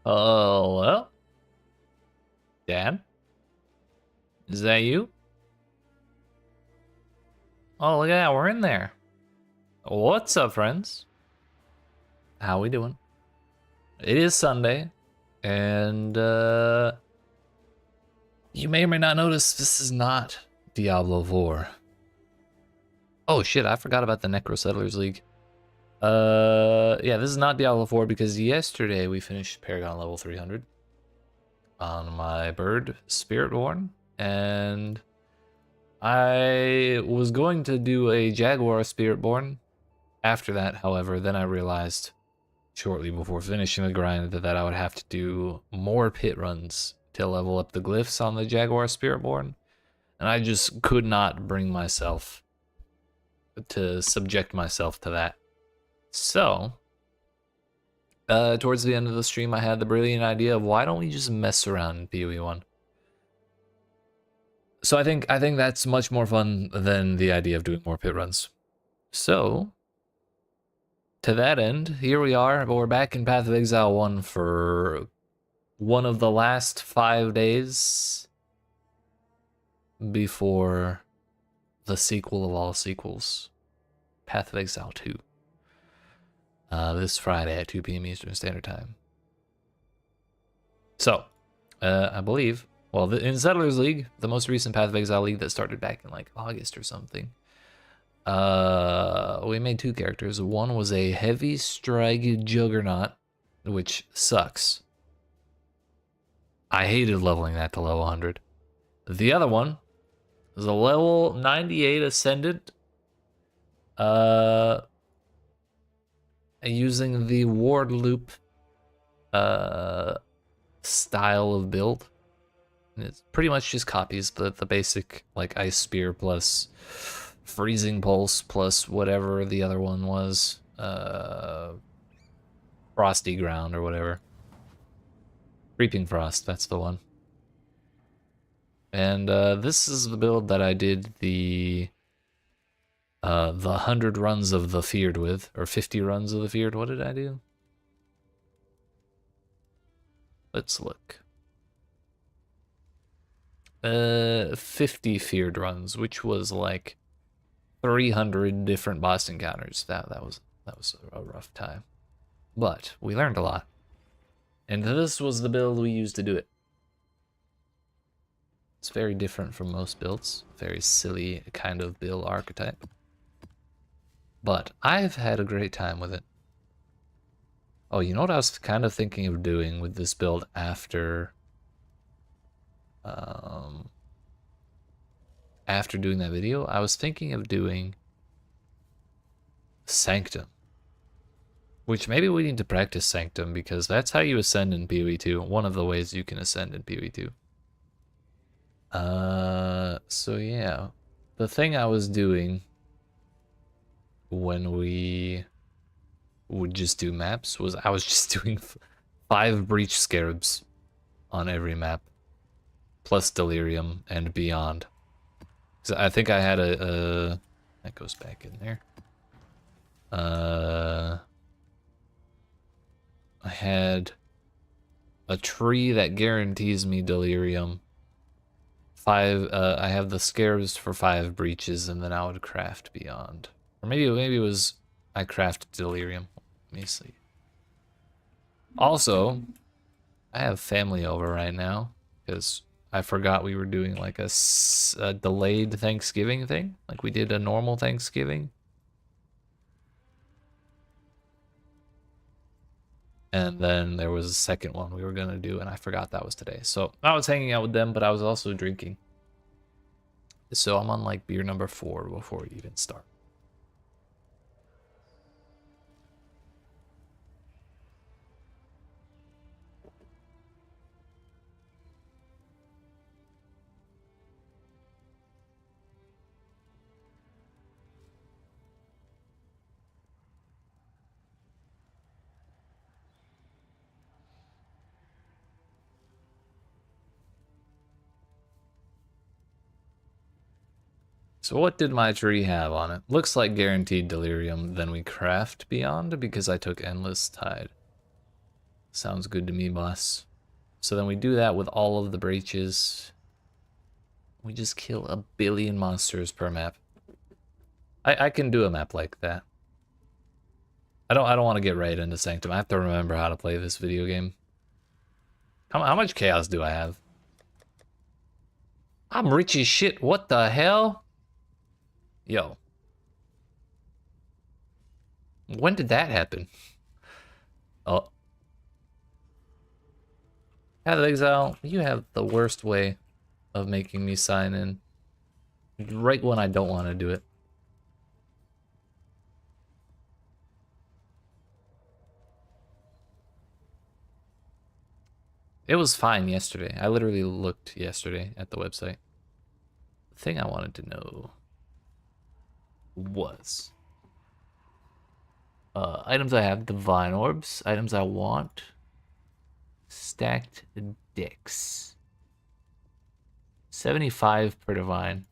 Oh, well. Dad? Is that you? Oh, look at that. We're in there. What's up, friends? How we doing? It is Sunday, and you may or may not notice this is not Diablo 4. Oh shit, I forgot about the Necro Settlers League. Yeah, this is not Diablo 4 because yesterday we finished Paragon level 300 on my bird Spiritborn, and I was going to do a Jaguar Spiritborn after that. However, then I realized shortly before finishing the grind that I would have to do more pit runs to level up the glyphs on the Jaguar Spiritborn, and I just could not bring myself to subject myself to that. So, towards the end of the stream, I had the brilliant idea of why don't we just mess around in PoE1? So I think that's much more fun than the idea of doing more pit runs. So, to that end, here we are. We're back in Path of Exile 1 for one of the last 5 days before the sequel of all sequels, Path of Exile 2. This Friday at 2 p.m. Eastern Standard Time. So, I believe, well, in Settlers League, the most recent Path of Exile League that started back in like August or something, we made 2 characters. One was a heavy strike juggernaut, which sucks. I hated leveling that to level 100. The other one is a level 98 ascendant, using the ward loop style of build. And it's pretty much just copies the basic like ice spear plus freezing pulse plus whatever the other one was, frosty ground or whatever. Creeping frost, that's the one. And this is the build that I did the 100 runs of the Feared with, or 50 runs of the Feared. What did I do? Let's look. 50 Feared runs, which was like 300 different boss encounters. That was a rough time, but we learned a lot. And this was the build we used to do it. It's very different from most builds. Very silly kind of build archetype. But I've had a great time with it. Oh, you know what I was kind of thinking of doing with this build after doing that video? I was thinking of doing Sanctum. Which maybe we need to practice Sanctum, because that's how you ascend in PoE2. One of the ways you can ascend in PoE2. So yeah. The thing I was doing when we would just do maps was I was just doing 5 breach scarabs on every map, plus delirium and beyond. So I think I had a that goes back in there. I had a tree that guarantees me delirium. I have the scarabs for 5 breaches, and then I would craft beyond. Or maybe it was I crafted delirium. Let me see. Also, I have family over right now because I forgot we were doing like a delayed Thanksgiving thing. Like we did a normal Thanksgiving. And then there was a second one we were gonna do, and I forgot that was today. So I was hanging out with them, but I was also drinking. So I'm on like beer number 4 before we even start. So what did my tree have on it? Looks like guaranteed delirium, then we craft beyond because I took endless tide. Sounds good to me, boss. So then we do that with all of the breaches. We just kill 1 billion monsters per map. I can do a map like that. I don't want to get right into Sanctum. I have to remember how to play this video game. How much chaos do I have? I'm rich as shit. What the hell? Yo. When did that happen? Oh. Path of Exile, you have the worst way of making me sign in. Right when I don't want to do it. It was fine yesterday. I literally looked yesterday at the website. The thing I wanted to know was items I have, divine orbs, items I want, stacked decks. 75 per divine.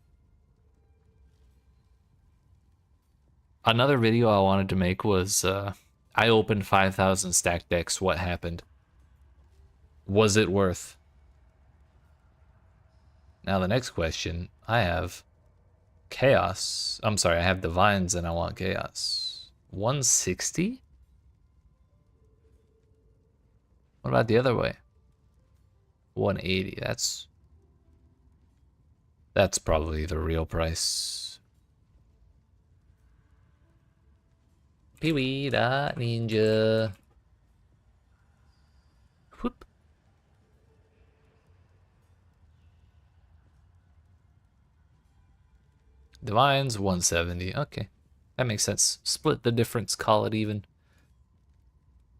Another video I wanted to make was I opened 5,000 stacked decks. What happened? Was it worth? Now the next question, I have chaos. I'm sorry, I have divines and I want chaos. 160? What about the other way? 180. That's probably the real price. PoE.Ninja. Whoop. Divines 170. Okay, that makes sense. Split the difference, call it even.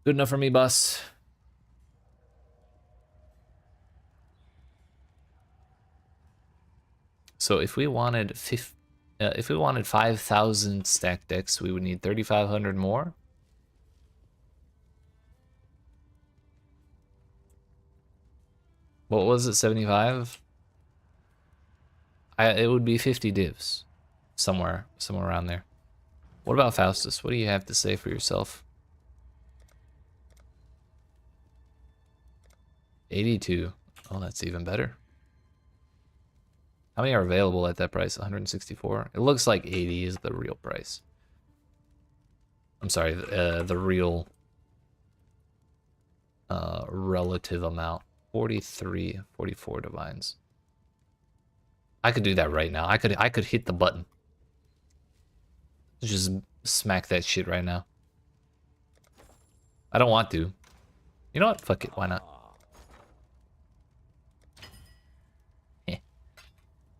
Good enough for me, boss. So if we wanted 5,000 stacked decks, we would need 3,500 more. What was it? 75? It would be 50 divs. Somewhere around there. What about Faustus? What do you have to say for yourself? 82. Oh, that's even better. How many are available at that price? 164. It looks like 80 is the real price. I'm sorry, the real relative amount. 43, 44 divines. I could do that right now. I could hit the button. Just smack that shit right now. I don't want to. You know what? Fuck it. Why not? Eh.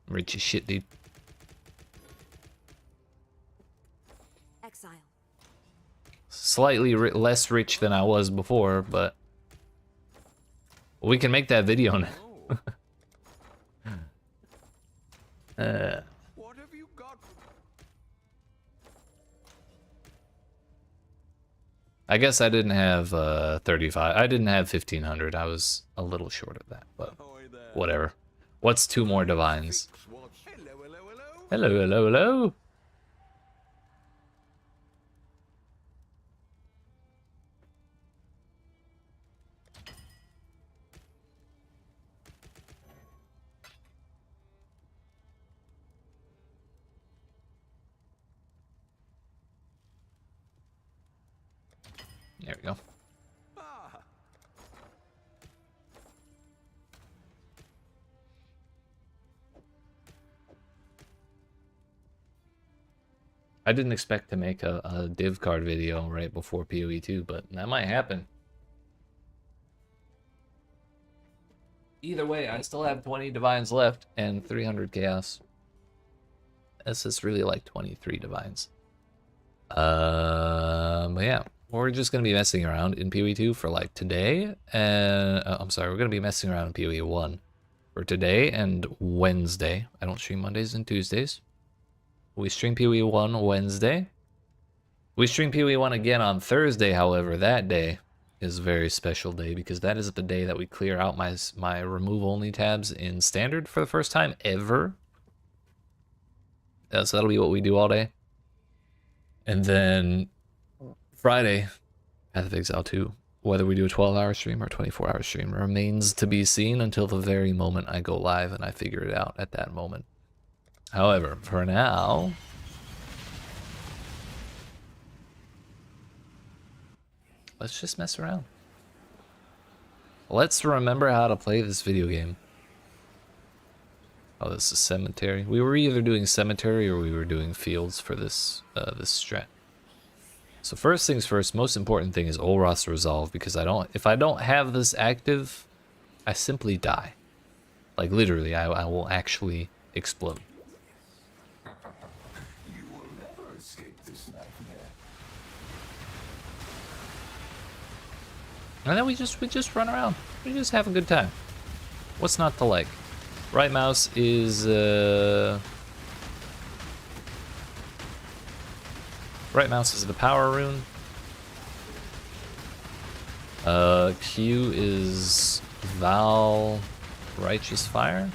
Rich as shit, dude. Exile. Slightly less rich than I was before, but we can make that video now. What have you got? I guess I didn't have 35. I didn't have 1,500. I was a little short of that, but whatever. What's 2 more divines? Hello, hello, hello. There we go. I didn't expect to make a div card video right before PoE2, but that might happen. Either way, I still have 20 divines left and 300 chaos. This is really like 23 divines. But yeah, we're just gonna be messing around in PoE2 for like today, and I'm sorry, we're gonna be messing around in PoE1 for today and Wednesday. I don't stream Mondays and Tuesdays. We stream PoE1 Wednesday. We stream PoE1 again on Thursday, however, that day is a very special day because that is the day that we clear out my remove only tabs in standard for the first time ever. So that'll be what we do all day. And then Friday, Path of Exile 2. Whether we do a 12-hour stream or a 24-hour stream remains to be seen until the very moment I go live and I figure it out at that moment. However, for now, let's just mess around. Let's remember how to play this video game. Oh, this is cemetery. We were either doing cemetery or we were doing fields for this this strat. So first things first, most important thing is Olroth's Resolve, because if I don't have this active, I simply die. Like literally, I will actually explode. You will never escape this nightmare. And then we just run around. We just have a good time. What's not to like? Right mouse is right mouse is the power rune. Q is Val Righteous Fire.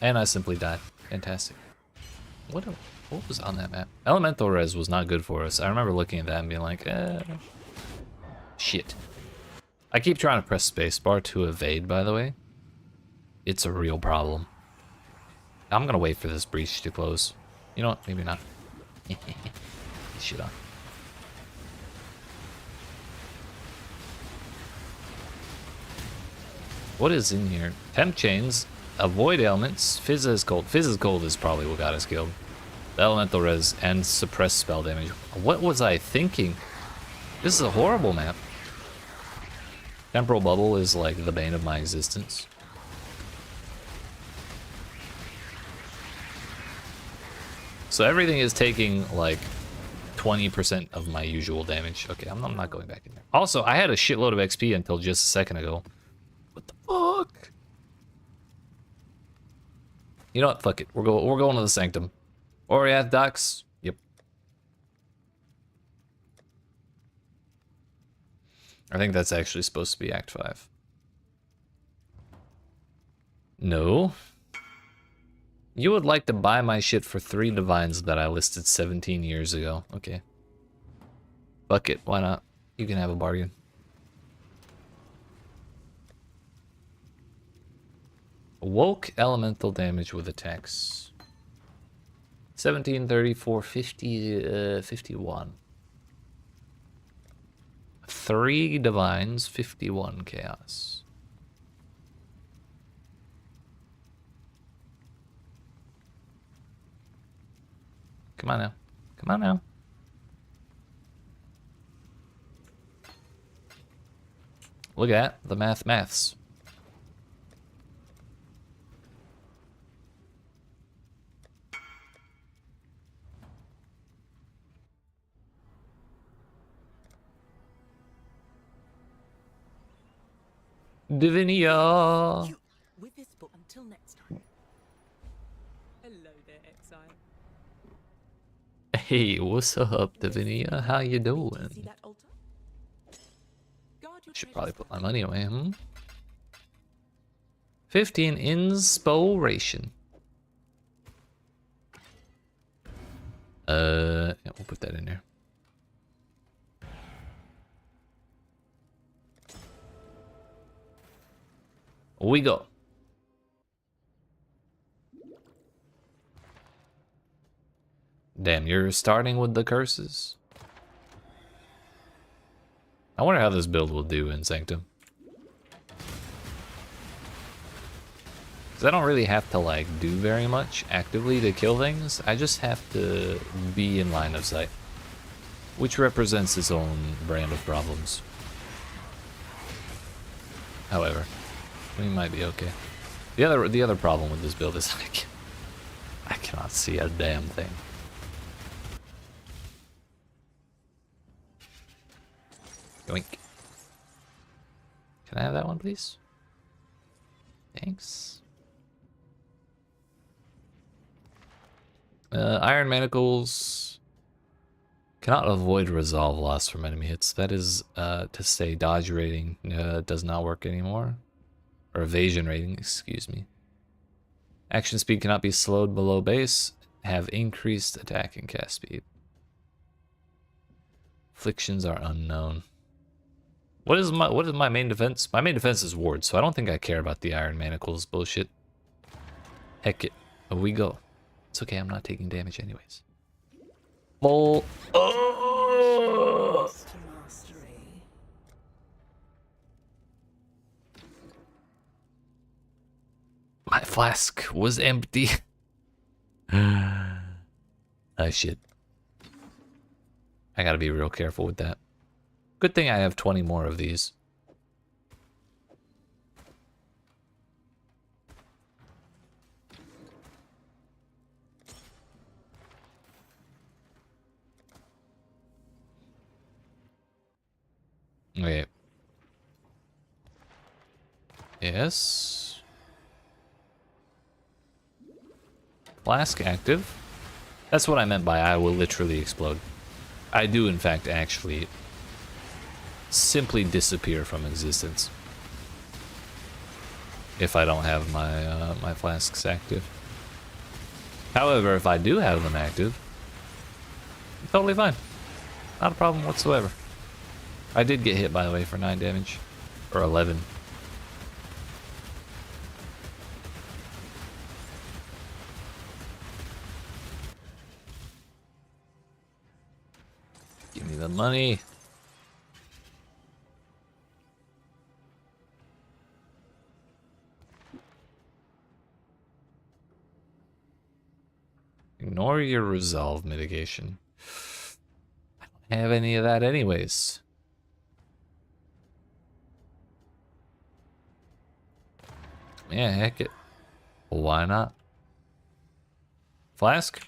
And I simply died. Fantastic. What was on that map? Elemental Res was not good for us. I remember looking at that and being like, shit. I keep trying to press spacebar to evade, by the way. It's a real problem. I'm gonna wait for this breach to close. You know what? Maybe not. Shit on. What is in here? Temp chains, avoid ailments, fizz is cold. Fizz is cold is probably what got us killed. The elemental res and suppress spell damage. What was I thinking? This is a horrible map. Temporal bubble is like the bane of my existence. So everything is taking like 20% of my usual damage. Okay, I'm not going back in there. Also, I had a shitload of XP until just a second ago. What the fuck? You know what? Fuck it. We're going to the Sanctum. Oriath docks. Yep. I think that's actually supposed to be Act 5. No. You would like to buy my shit for 3 divines that I listed 17 years ago. Okay. Fuck it. Why not? You can have a bargain. Woke elemental damage with attacks. 1734, 50, 51. 3 divines, 51 chaos. Come on now. Come on now. Look at the maths. Divinia. With this book until next time. Hello there, Exile. Hey, what's up, Divinia? How you See doing? that altar? Guard your Should probably treasures put my money away, 15 inspiration. Yeah, we'll put that in there. We go. Damn, you're starting with the curses? I wonder how this build will do in Sanctum. Because I don't really have to, like, do very much actively to kill things. I just have to be in line of sight. Which represents its own brand of problems. However, we might be okay. The other problem with this build is, like, I cannot see a damn thing. Yoink. Can I have that one, please? Thanks. Iron Manacles cannot avoid resolve loss from enemy hits. That is to say dodge rating does not work anymore. Or evasion rating, excuse me. Action speed cannot be slowed below base. Have increased attack and cast speed. Afflictions are unknown. What is my main defense? My main defense is ward, so I don't think I care about the iron manacles bullshit. Heck it. Here we go. It's okay, I'm not taking damage anyways. Bull. Oh! To mastery. My flask was empty. Oh shit. I gotta be real careful with that. Good thing I have 20 more of these. Okay. Yes. Flask active. That's what I meant by I will literally explode. I do in fact actually simply disappear from existence if I don't have my my flasks active. However, if I do have them active, I'm totally fine. Not a problem whatsoever. I did get hit, by the way, for 9 damage. Or 11. Give me the money. Ignore your resolve mitigation. I don't have any of that anyways. Yeah, heck it. Why not? Flask?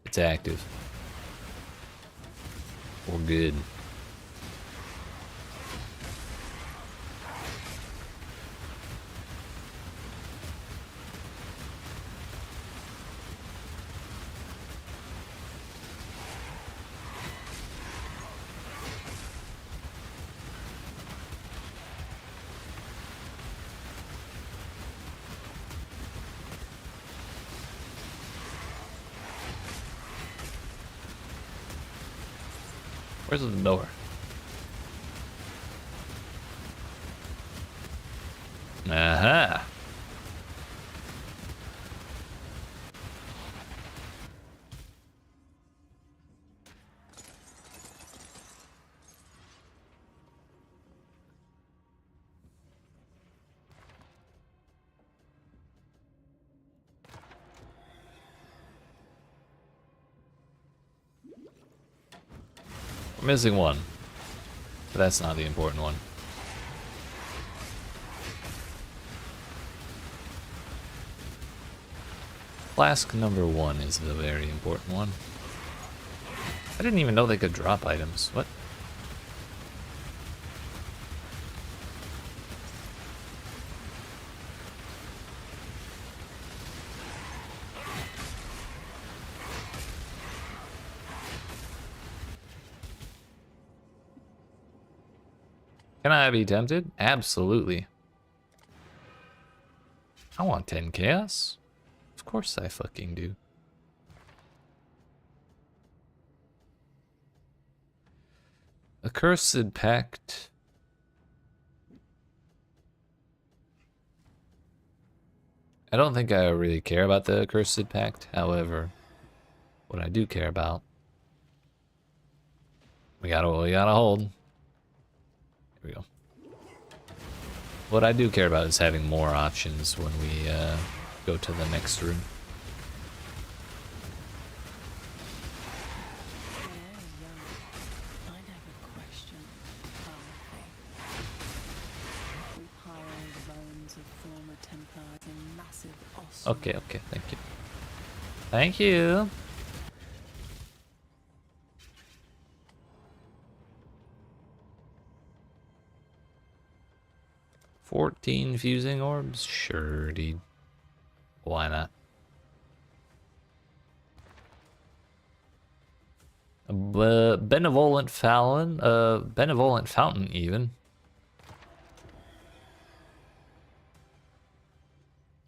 It's active. We're good. Where's the door? Aha! We're missing one. But that's not the important one. Flask number 1 is the very important one. I didn't even know they could drop items. What? Can I be tempted? Absolutely. I want 10 chaos. Of course I fucking do. Accursed Pact. I don't think I really care about the Accursed Pact. However, what I do care about, we gotta hold. Here we go. What I do care about is having more options when we go to the next room. I have a question. We pile the bones of former Templars in massive ossuary. Okay, thank you. Thank you. $14 fusing orbs? Sure, dude. Why not? Benevolent Fountain even.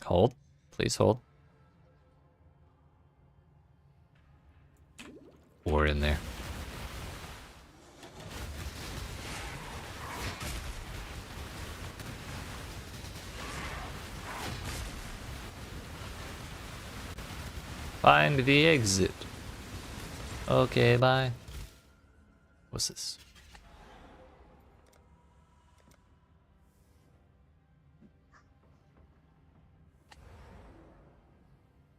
Hold. Please hold. We're in there. Find the exit. Okay, bye. What's this?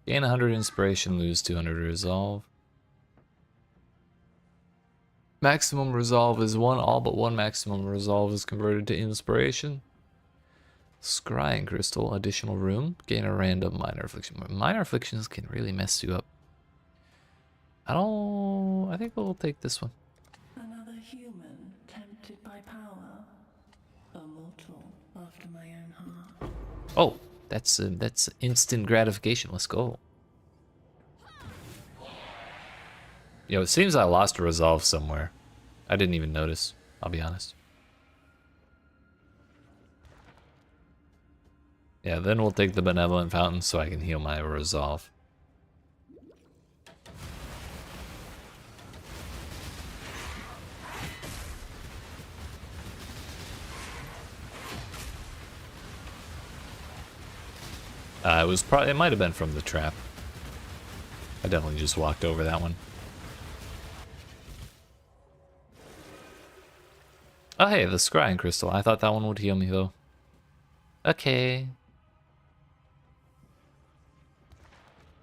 Gain 100 inspiration, lose 200 resolve. Maximum resolve is 1, all but 1 maximum resolve is converted to inspiration. Scrying crystal, additional room, gain a random minor affliction. Minor afflictions can really mess you up. I think we'll take this one. Another human tempted by power, a mortal after my own heart. Oh, that's instant gratification. Let's go. Yo, it seems I lost a resolve somewhere. I didn't even notice, I'll be honest. Yeah, then we'll take the benevolent fountain so I can heal my resolve. It might have been from the trap. I definitely just walked over that one. Oh hey, the scrying crystal. I thought that one would heal me though. Okay.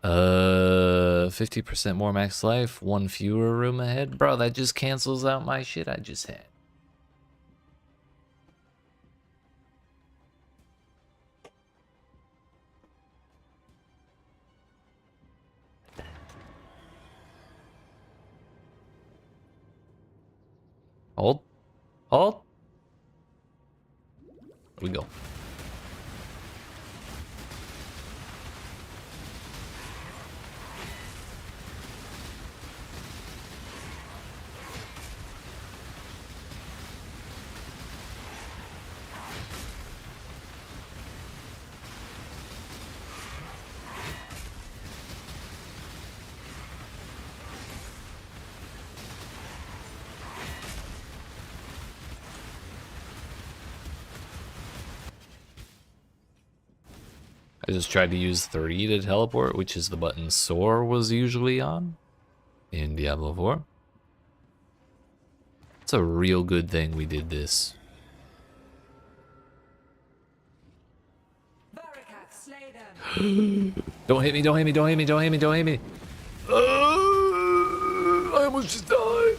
50% more max life, 1 fewer room ahead. Bro, that just cancels out my shit I just had. Hold. Hold. Here we go. I just tried to use 3 to teleport, which is the button Soar was usually on in Diablo 4. It's a real good thing we did this. Don't hit me, don't hit me, don't hit me, don't hit me, don't hit me. I almost just died.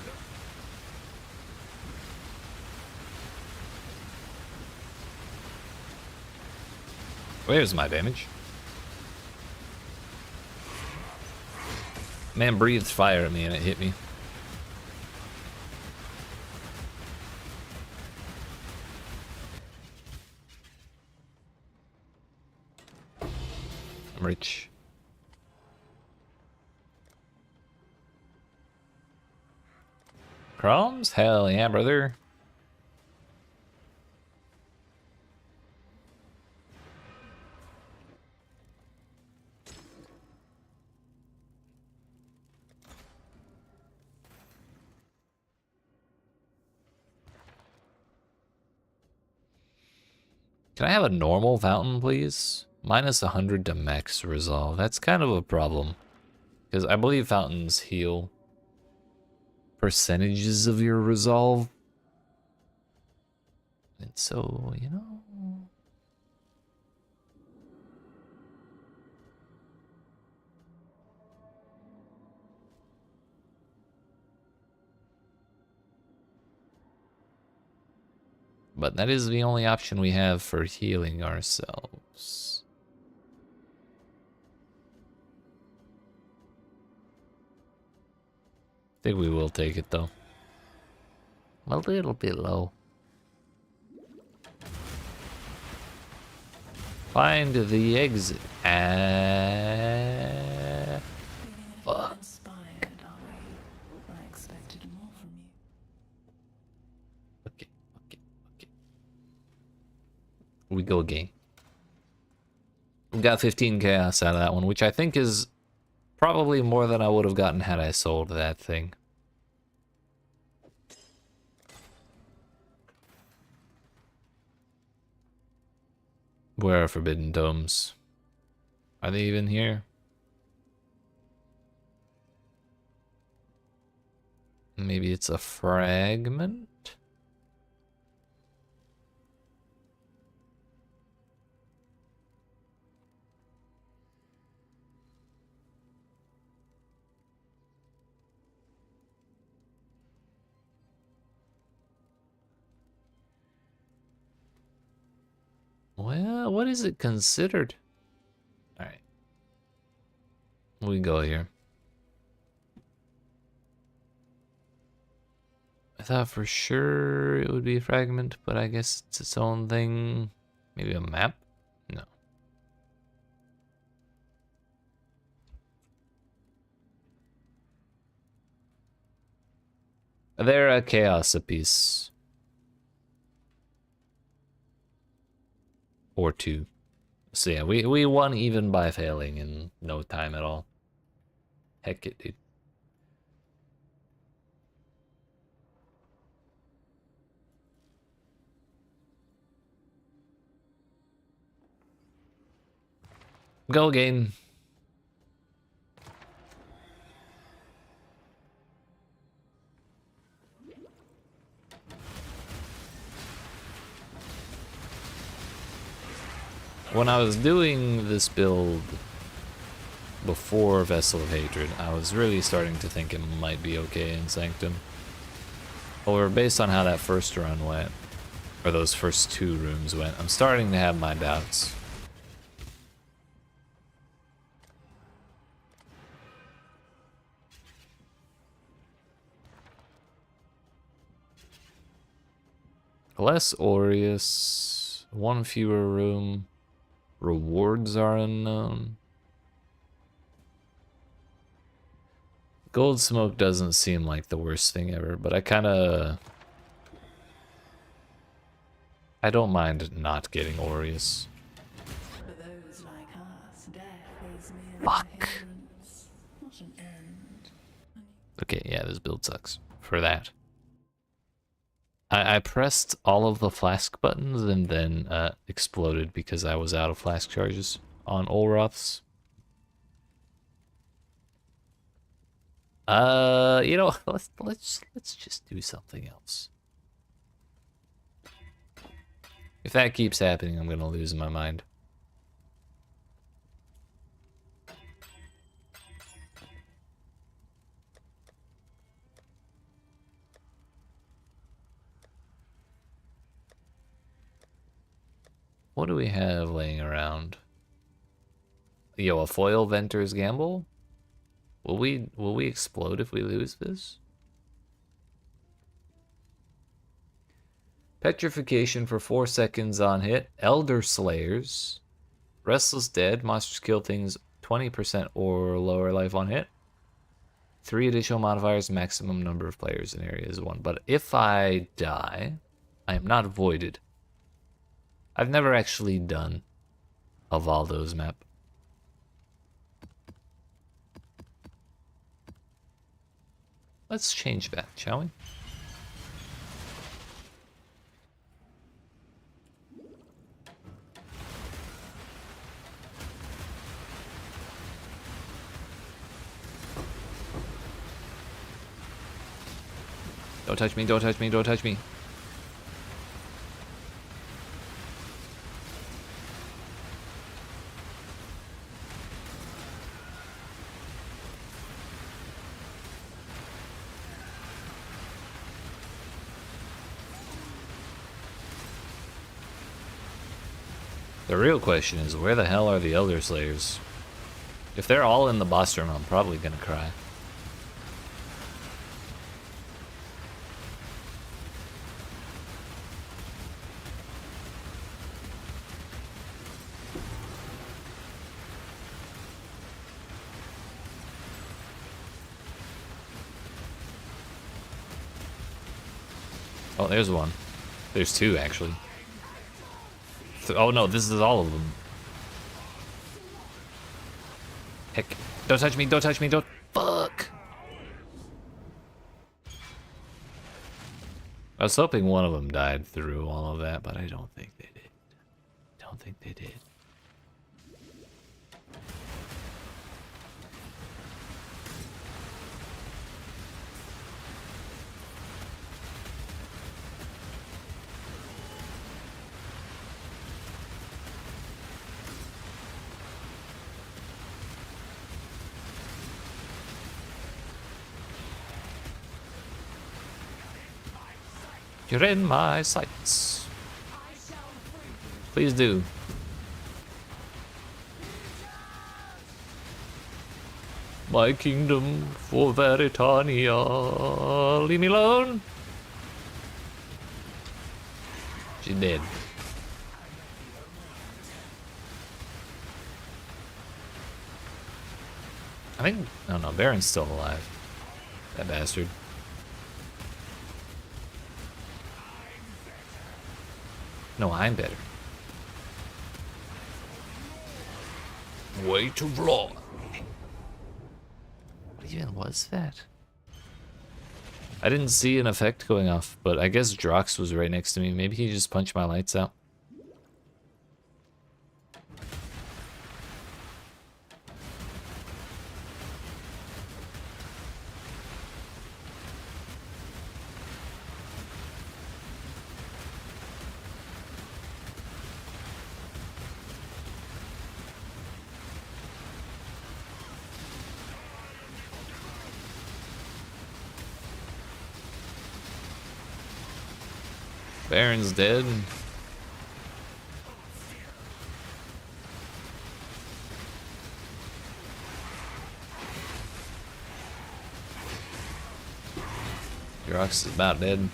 Where's my damage? Man breathed fire at me and it hit me. I'm rich. Chromes? Hell yeah, brother. Can I have a normal fountain, please? Minus 100 to max resolve. That's kind of a problem. Because I believe fountains heal percentages of your resolve. And so, you know... But that is the only option we have for healing ourselves. I think we will take it though. I'm a little bit low. Find the exit. Fuck. Inspired, are we? I expected more from you. Okay. We go again. We got 15 chaos out of that one, which I think is probably more than I would have gotten had I sold that thing. Where are Forbidden Domes? Are they even here? Maybe it's a fragment? Well, what is it considered? Alright. We go here. I thought for sure it would be a fragment, but I guess it's its own thing. Maybe a map? No. They're a chaos apiece. Or two. So yeah, we won even by failing in no time at all. Heck it, dude. Go game. When I was doing this build before Vessel of Hatred, I was really starting to think it might be okay in Sanctum. However, based on how that first run went, or those first two rooms went, I'm starting to have my doubts. Less Aureus, one fewer room, rewards are unknown. Gold smoke doesn't seem like the worst thing ever, but I don't mind not getting Aureus. For those like us, death is merely Fuck. a hindrance, not an end. Okay, yeah, this build sucks for that. I pressed all of the flask buttons and then exploded because I was out of flask charges on Olroth's. You know, let's just do something else. If that keeps happening, I'm gonna lose my mind. What do we have laying around? Yo, a foil venter's gamble? Will we explode if we lose this? Petrification for 4 seconds on hit. Elder Slayers. Restless Dead. Monsters kill things 20% or lower life on hit. 3 additional modifiers. Maximum number of players in area is 1. But if I die, I am not voided. I've never actually done a Valdo's map. Let's change that, shall we? Don't touch me, don't touch me, don't touch me. The real question is, where the hell are the Elder Slayers? If they're all in the boss room, I'm probably gonna cry. Oh, there's one. There's two, actually. Oh no, this is all of them. Heck. Don't touch me, don't touch me, don't. Fuck! I was hoping one of them died through all of that, but I don't think they did. Don't think they did. You're in my sights. Please do. My kingdom for Veritania. Leave me alone. She's dead. I think, oh no, Baron's still alive. That bastard. No, I'm better. Way too raw. What even was that? I didn't see an effect going off, but I guess Drox was right next to me. Maybe he just punched my lights out. Baron's dead. Drox is about dead.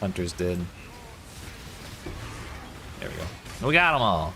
Hunter's dead. There we go. We got them all.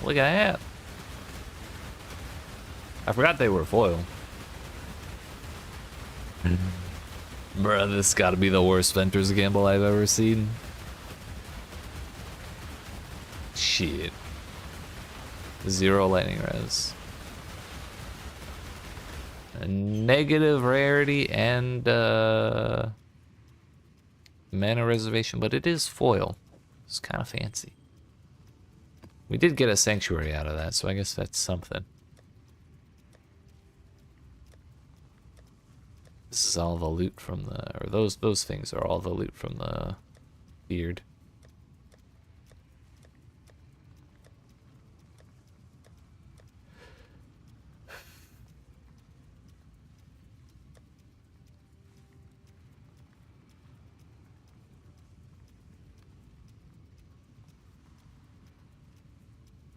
Look at that. I forgot they were foil. Bruh, this gotta be the worst Ventress gamble I've ever seen. Shit. 0 lightning res. A negative rarity and mana reservation, but it is foil. It's kind of fancy. We did get a sanctuary out of that, so I guess that's something. This is all the loot from the, or those things are all the loot from the beard.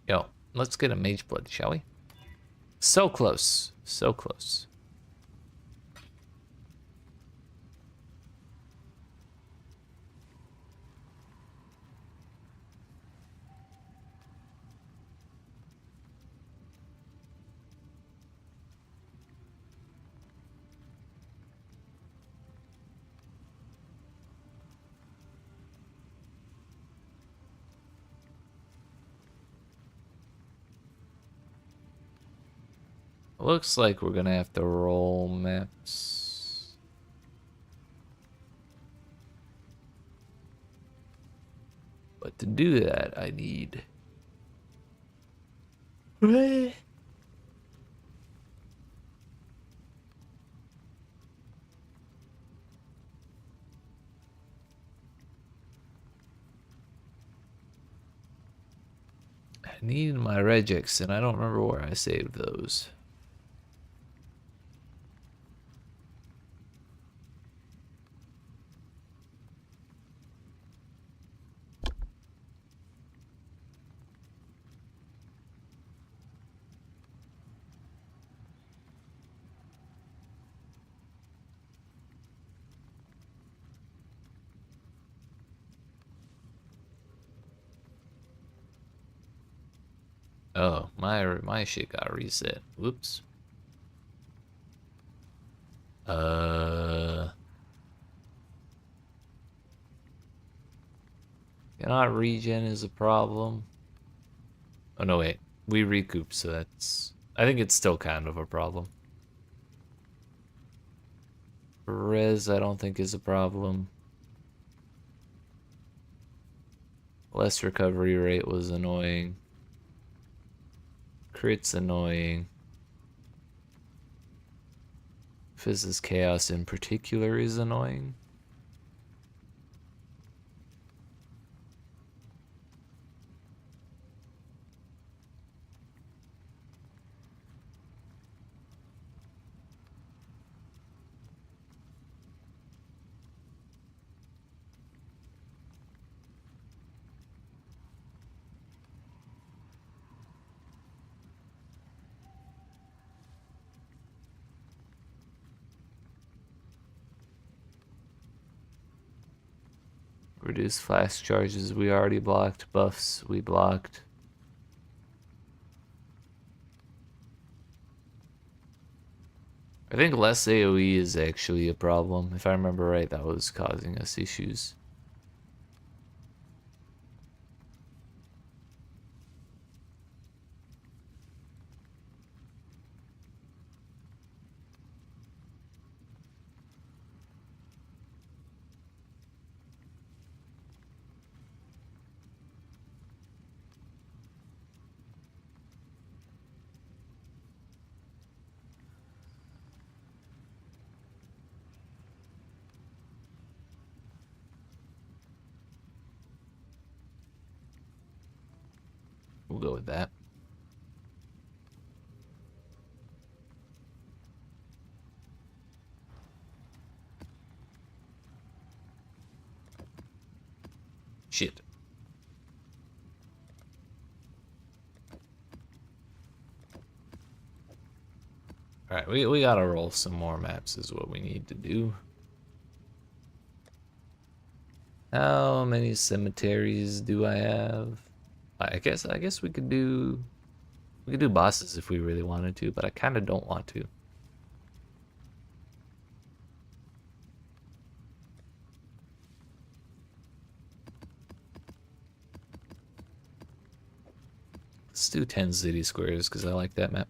Yo, let's get a mage blood, shall we? So close, so close. Looks like we're gonna have to roll maps. But to do that, I need... I need my regex, and I don't remember where I saved those. Oh, my shit got reset. Whoops. Cannot regen is a problem. Oh no, wait. We recoup, so that's... I think it's still kind of a problem. Res, I don't think is a problem. Less recovery rate was annoying. Crit's annoying. Fizz's Chaos in particular is annoying. Reduce flash charges, we already blocked. Buffs, we blocked. I think less AoE is actually a problem. If I remember right, that was causing us issues. We'll go with that. Shit. Alright, we gotta roll some more maps is what we need to do. How many cemeteries do I have? I guess we could do bosses if we really wanted to, but I kinda don't want to. Let's do 10 city squares because I like that map.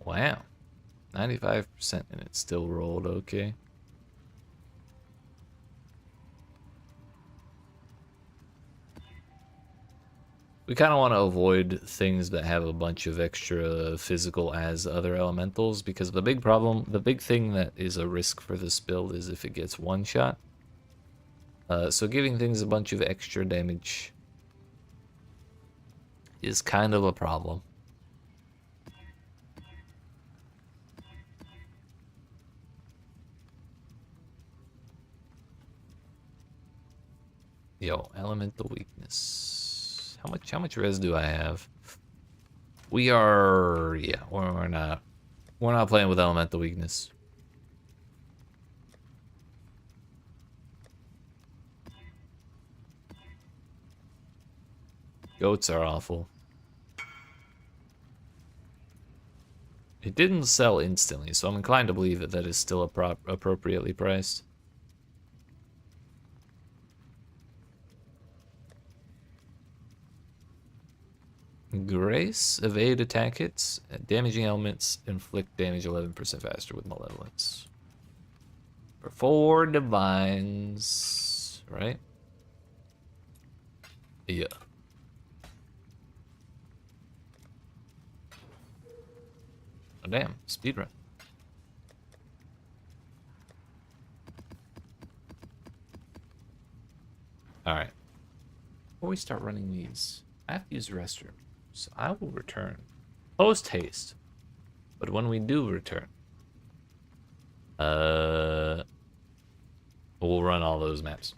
Wow. 95% and it still rolled okay. We kind of want to avoid things that have a bunch of extra physical as other elementals because the big thing that is a risk for this build is if it gets one shot. So giving things a bunch of extra damage is kind of a problem. Yo, elemental weakness. How much res do I have? We are, yeah, we're not playing with elemental weakness. Goats are awful. It didn't sell instantly, so I'm inclined to believe that that is still appropriately priced. Grace, evade attack hits, damaging elements, inflict damage 11% faster with malevolence. For 4 divines, right? Yeah. Oh damn, speedrun. Alright. Before we start running these, I have to use the restroom. So I will return post haste. But when we do return, we'll run all those maps.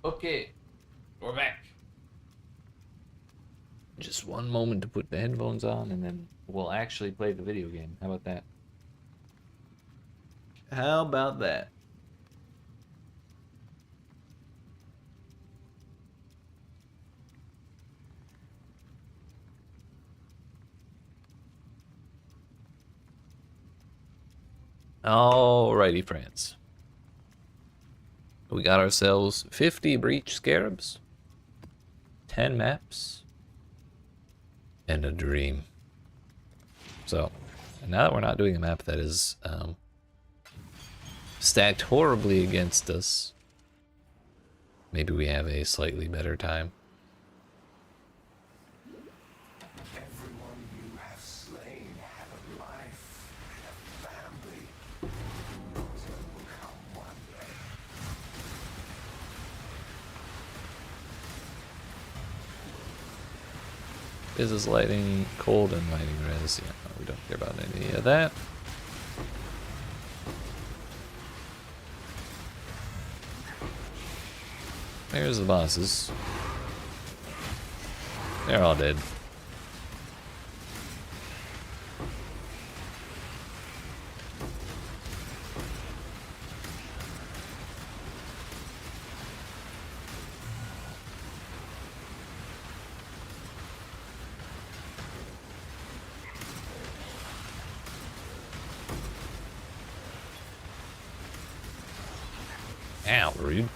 Okay, we're back. Just one moment to put the headphones on, and then we'll actually play the video game. How about that? How about that? Alrighty, friends. We got ourselves 50 breach scarabs, 10 maps, and a dream. So, now that we're not doing a map that is stacked horribly against us, maybe we have a slightly better time. Everyone you have slain had a life and a family. Your turn will come one day. This is lighting cold and lighting res. Yeah, no, we don't care about any of that. There's the bosses. They're all dead. Ow, rude.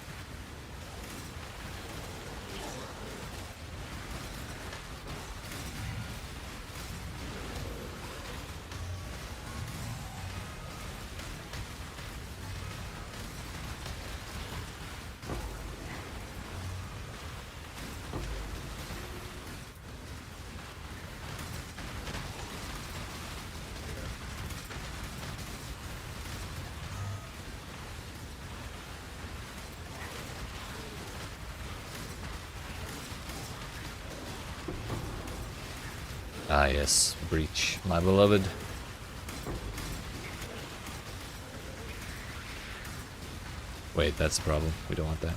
Ah yes, breach, my beloved. Wait, that's the problem. We don't want that.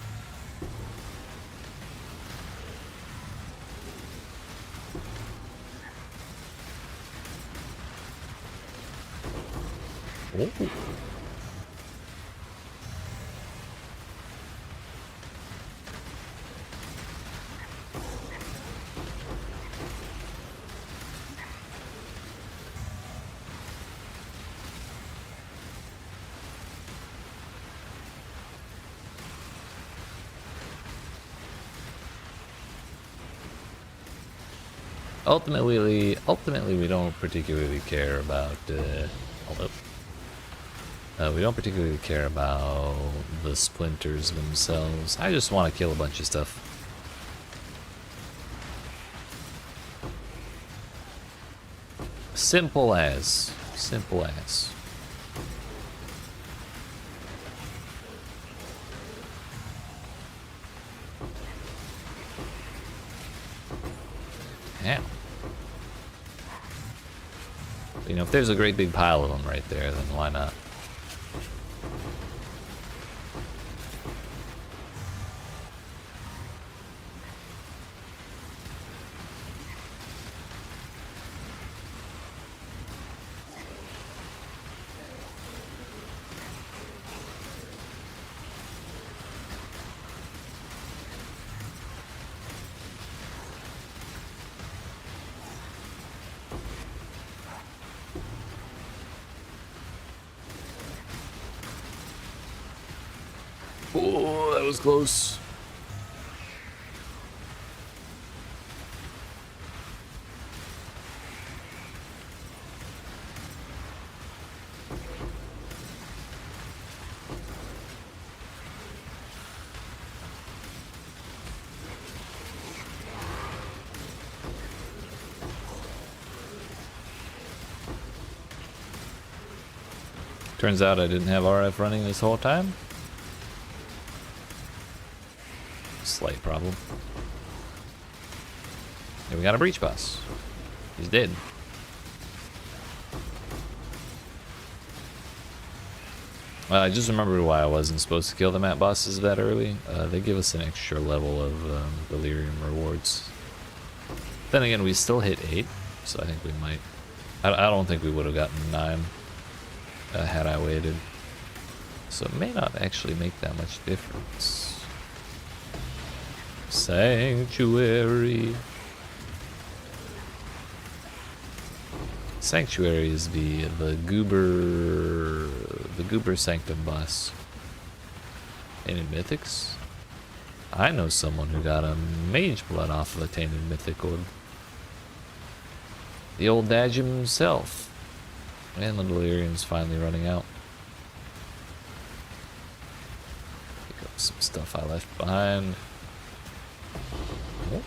Oh. Ultimately, we don't particularly care about. Although, we don't particularly care about the splinters themselves. I just want to kill a bunch of stuff. Simple as. Simple as. Yeah. You know, if there's a great big pile of them right there, then why not? Oh, that was close. Turns out I didn't have RF running this whole time. Slight problem. And we got a breach boss. He's dead. I just remembered why I wasn't supposed to kill the map bosses that early. They give us an extra level of delirium rewards. Then again, we still hit 8, so I think we might. I don't think we would have gotten 9 had I waited. So it may not actually make that much difference. Sanctuary. Sanctuary is the goober sanctum boss. And in mythics, I know someone who got a mage blood off of a tainted mythic orb. The old dad himself. And the delirium's finally running out. Pick up some stuff I left behind. Oh.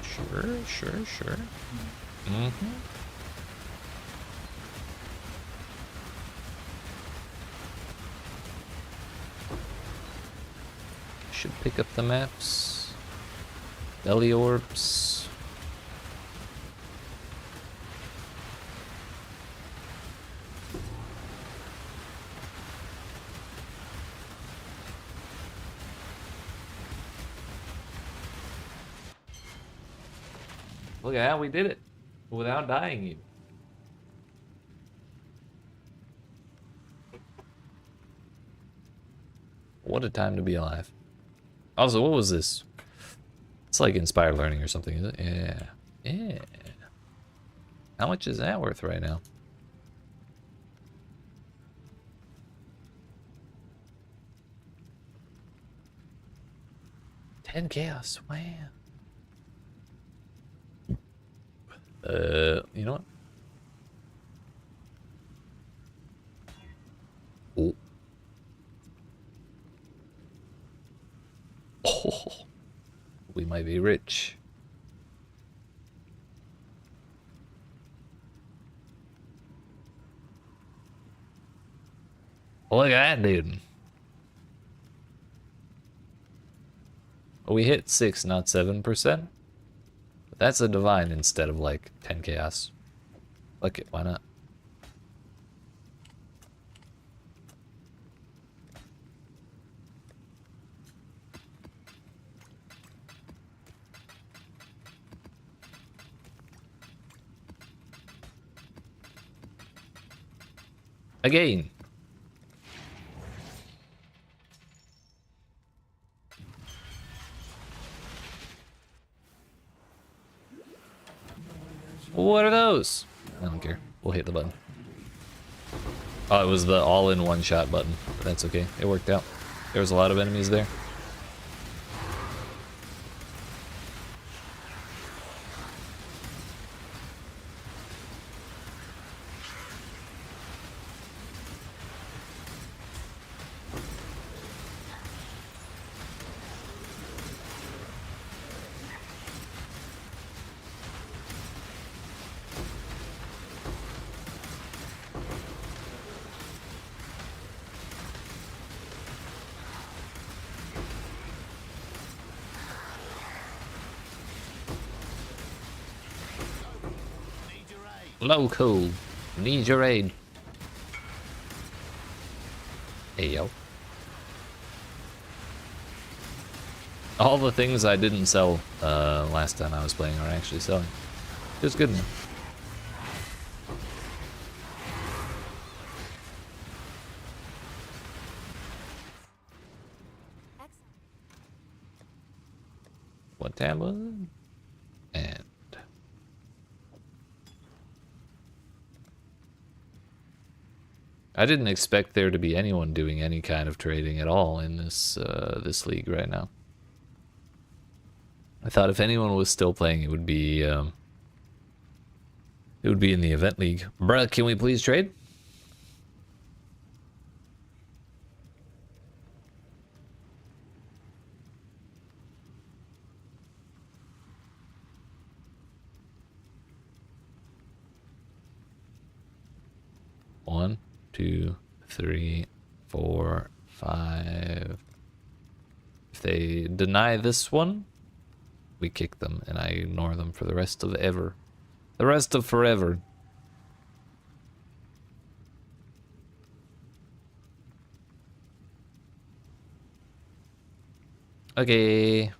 Sure. Mm-hmm. Should pick up the maps. Belly orbs. Look at how we did it without dying even. What a time to be alive. Also, what was this? It's like inspired learning or something, is it? Yeah. How much is that worth right now? 10 chaos, wow. You know what? Oh. Oh. We might be rich. Look at that, dude. We hit 6, not 7%. But that's a divine instead of like 10 chaos. Fuck it, why not? Again. What are those? I don't care. We'll hit the button. Oh, it was the all-in-one shot button. But that's okay. It worked out. There was a lot of enemies there. Local. Need your aid. Hey, yo. All the things I didn't sell last time I was playing are actually selling. It's good enough. What tab was it? And I didn't expect there to be anyone doing any kind of trading at all in this this league right now. I thought if anyone was still playing, it would be in the event league. Bruh, can we please trade? One, 2, 3, 4, 5. If they deny this one, we kick them and I ignore them for the rest of ever. The rest of forever. Okay.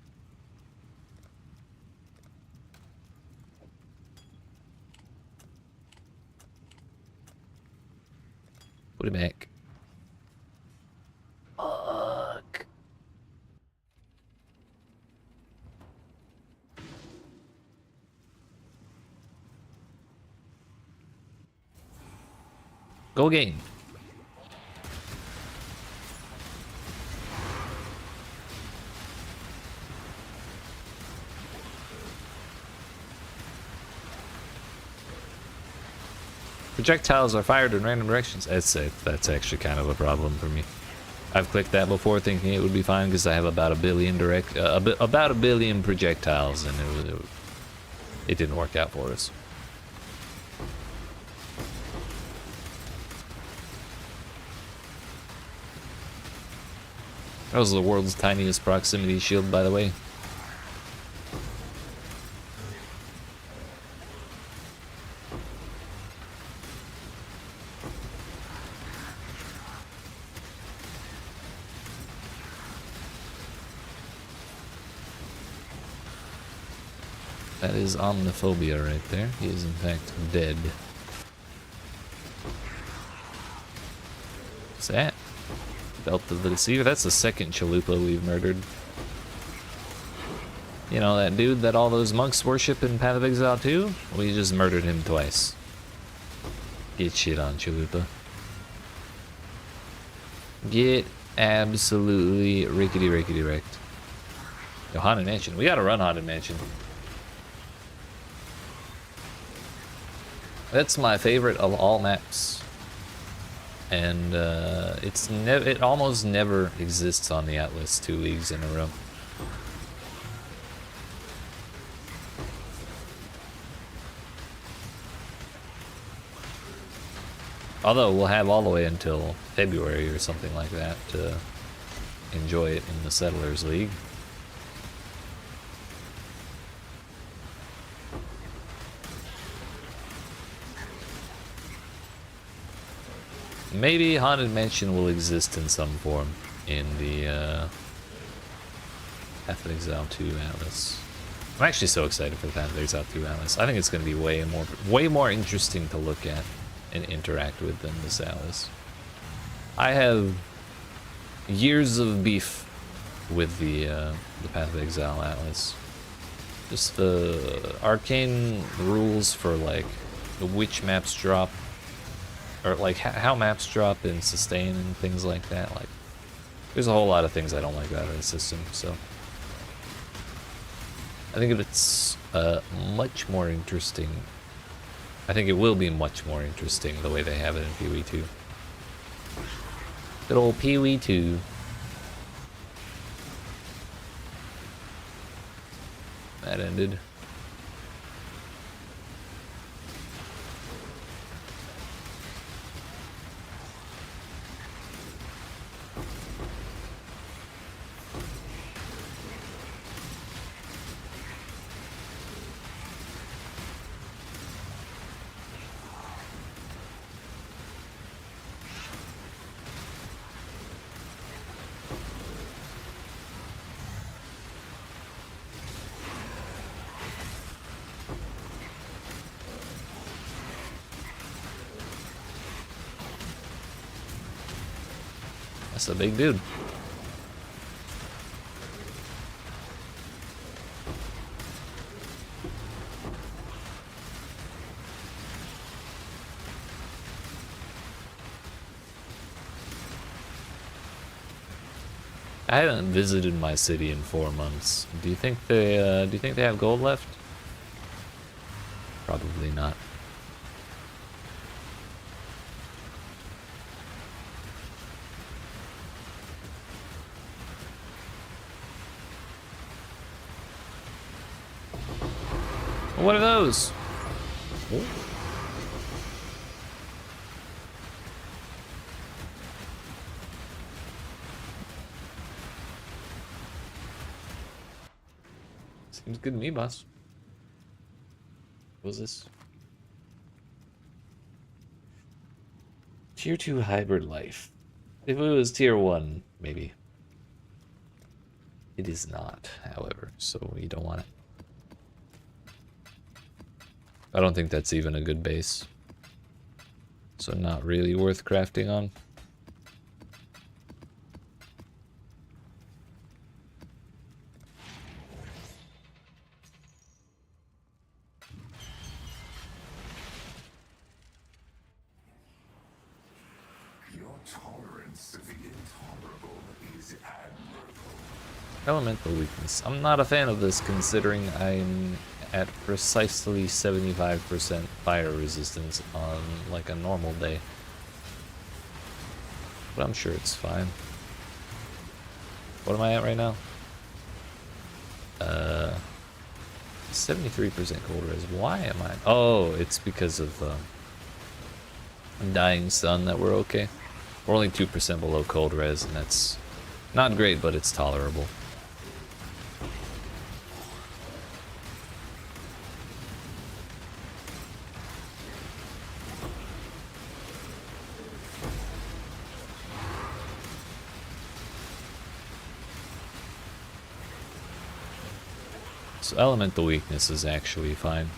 Put it back. Fuck. Go game. Projectiles are fired in random directions. That's actually kind of a problem for me. I've clicked that before thinking it would be fine because I have about a billion about a billion projectiles, and it didn't work out for us. That was the world's tiniest proximity shield, by the way. That is omniphobia right there. He is in fact dead. What's that? Belt of the Deceiver. That's the second chalupa we've murdered. You know, that dude that all those monks worship in Path of Exile 2? We just murdered him twice. Get shit on, chalupa. Get absolutely rickety wrecked. Yo, Haunted Mansion. We gotta run Haunted Mansion. That's my favorite of all maps. And it almost never exists on the Atlas 2 leagues in a row. Although we'll have all the way until February or something like that to enjoy it in the Settlers League. Maybe Haunted Mansion will exist in some form in the Path of Exile 2 Atlas. I'm actually so excited for the Path of Exile 2 Atlas. I think it's going to be way more interesting to look at and interact with than this Atlas. I have years of beef with the Path of Exile Atlas. Just the arcane rules for like which maps drop, or like how maps drop and sustain and things like that. Like, there's a whole lot of things I don't like about the system. So I think if it's much more interesting. I think it will be much more interesting the way they have it in PoE2. Good old PoE2. That ended. That's a big dude. I haven't visited my city in 4 months. Do you think they have gold left? Probably not. What are those? Ooh. Seems good to me, boss. What was this? Tier 2 hybrid life. If it was tier 1, maybe. It is not, however, so you don't want it. I don't think that's even a good base. So not really worth crafting on. Your tolerance of the intolerable is admirable. Elemental weakness. I'm not a fan of this considering I'm at precisely 75% fire resistance on like a normal day. But I'm sure it's fine. What am I at right now? 73% cold res. Why am I? Oh, it's because of dying sun that we're okay. We're only 2% below cold res, and that's not great, but it's tolerable. So elemental weakness is actually fine.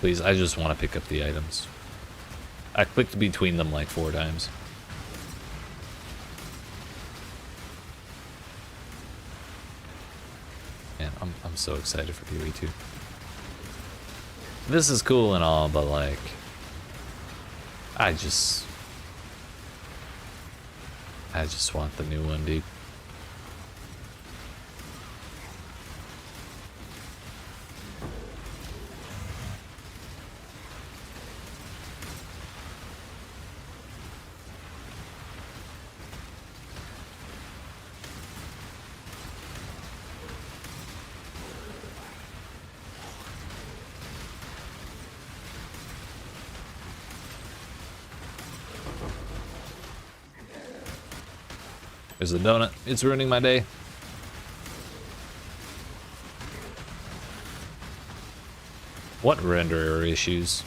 Please, I just want to pick up the items. I clicked between them like 4 times. Man, I'm so excited for PoE2. This is cool and all, but like, I just want the new one, dude. There's a donut. It's ruining my day. What renderer issues?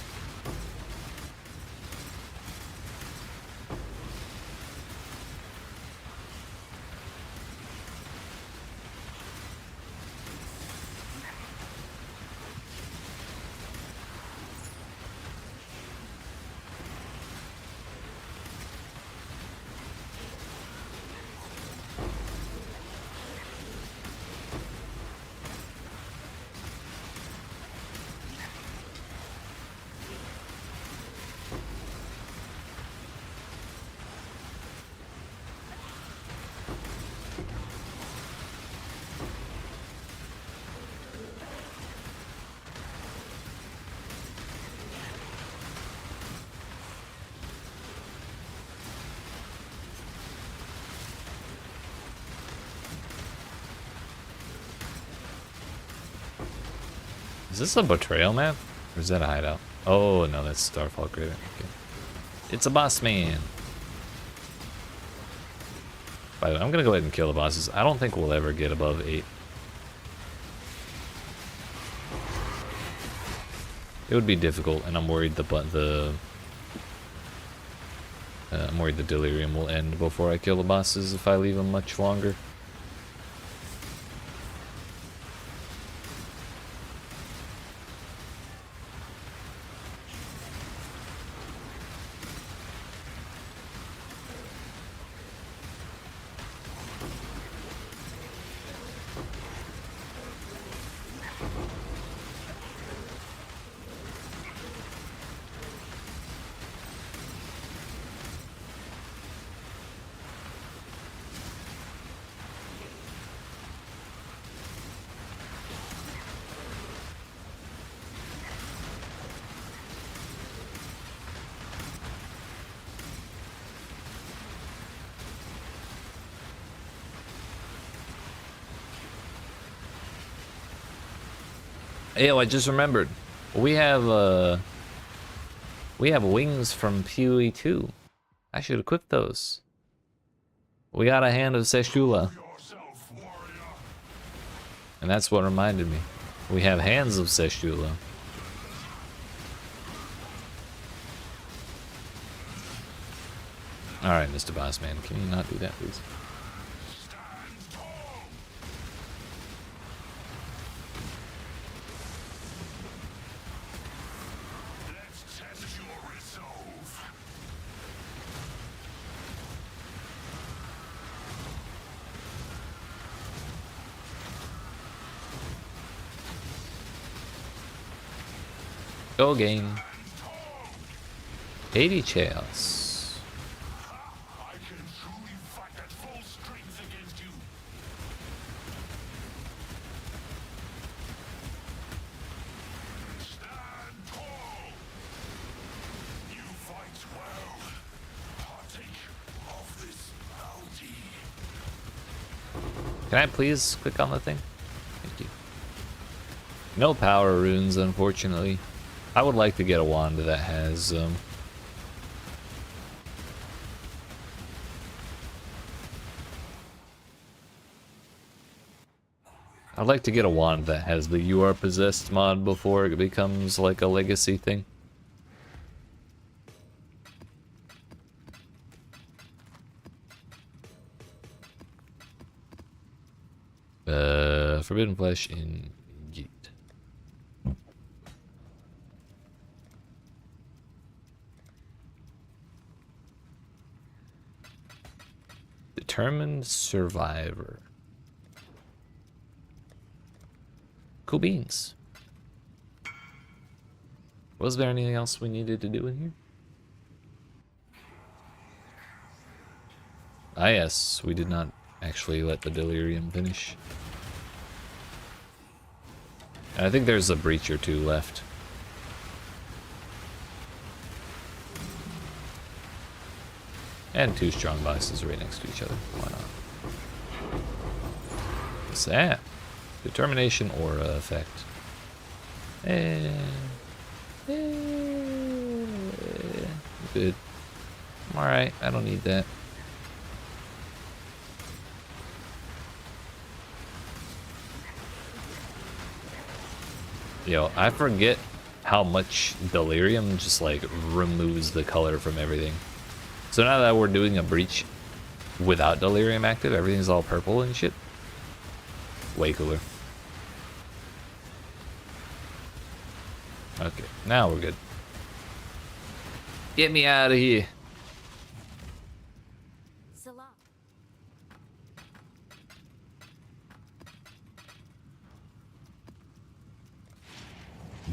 Is this a betrayal map? Or is that a hideout? Oh no, that's Starfall Crater. Okay. It's a boss man. By the way, I'm gonna go ahead and kill the bosses. I don't think we'll ever get above 8. It would be difficult, and I'm worried I'm worried the delirium will end before I kill the bosses if I leave them much longer. Yo, I just remembered. We have wings from PoE2. I should equip those. We got a hand of Seshula. And that's what reminded me. We have hands of Seshula. Alright, Mr. Bossman, can you not do that, please? Go game. 80 chaos. I can truly fight at full strength against you. Stand tall. You fight well. Partake of this bounty. Can I please click on the thing? Thank you. No power runes, unfortunately. I would like to get a wand that has I'd like to get a wand that has the "You Are Possessed" mod before it becomes like a legacy thing. Forbidden Flesh in YEET. Determined Survivor. Cool beans. Was there anything else we needed to do in here? Ah yes, we did not actually let the delirium finish. And I think there's a breach or two left. And 2 strong boxes right next to each other. Why not? What's that? Determination aura effect. Good. Alright, I don't need that. Yo, I forget how much delirium just like removes the color from everything. So now that we're doing a breach without delirium active, everything's all purple and shit. Way cooler. Okay, now we're good. Get me out of here. Salah.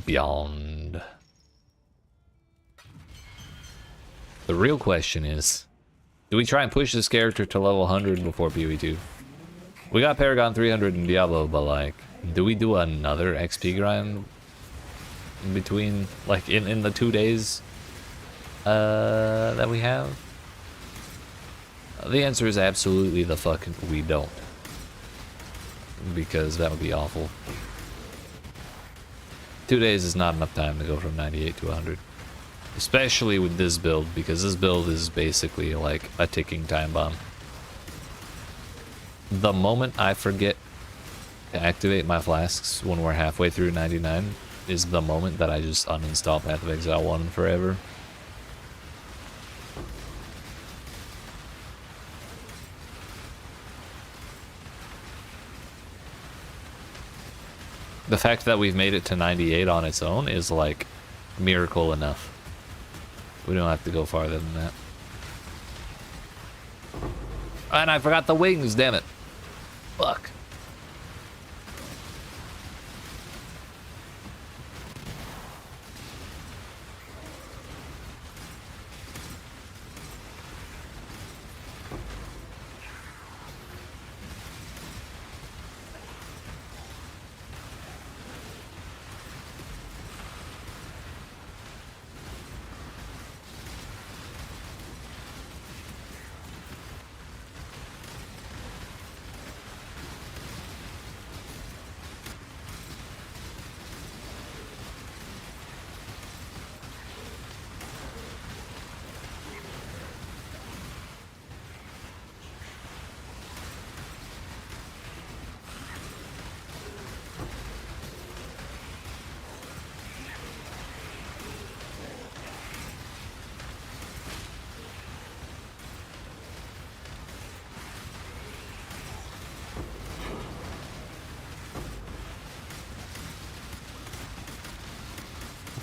Beyond. The real question is, do we try and push this character to level 100 before PoE2? We got Paragon 300 in Diablo, but like, do we do another XP grind in between, like in the 2 days that we have? The answer is absolutely the fuck we don't, because that would be awful. 2 days is not enough time to go from 98 to 100. Especially with this build, because this build is basically like a ticking time bomb. The moment I forget to activate my flasks when we're halfway through 99 is the moment that I just uninstall Path of Exile 1 forever. The fact that we've made it to 98 on its own is like miracle enough. We don't have to go farther than that. And I forgot the wings, damn it. Fuck.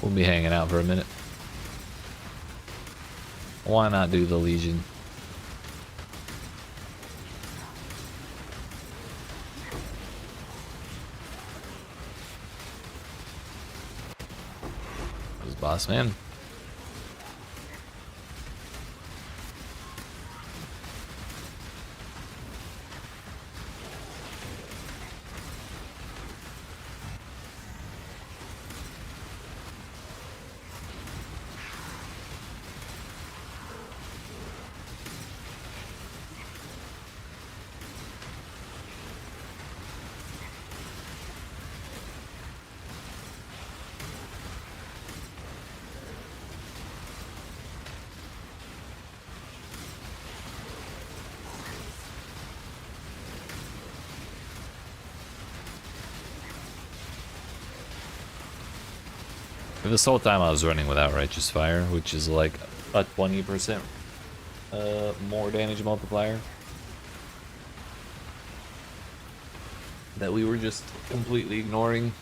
We'll be hanging out for a minute. Why not do the Legion? Who's boss man? This whole time I was running without Righteous Fire, which is like a 20% more damage multiplier that we were just completely ignoring.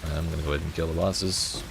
I'm gonna go ahead and kill the bosses.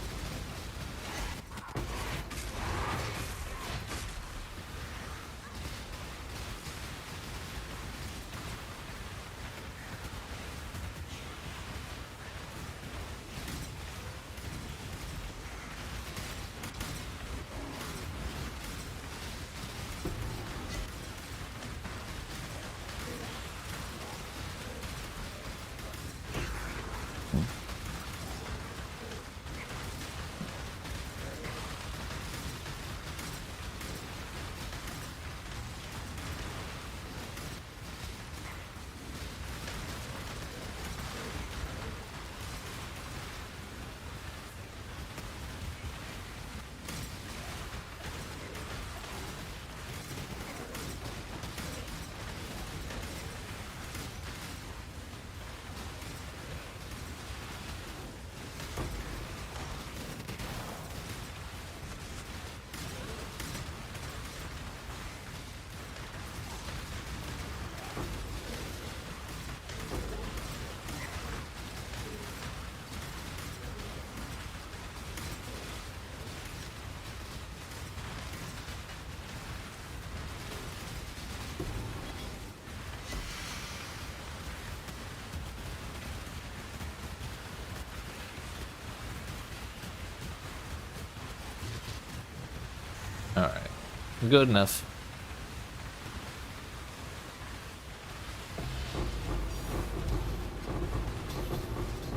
Good enough.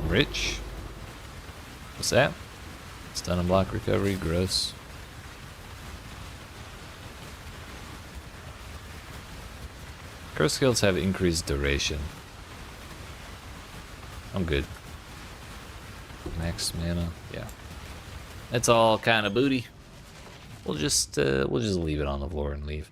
Rich. What's that? Stun and block recovery. Gross. Curse skills have increased duration. I'm good. Max mana. Yeah. It's all kind of booty. We'll just leave it on the floor and leave.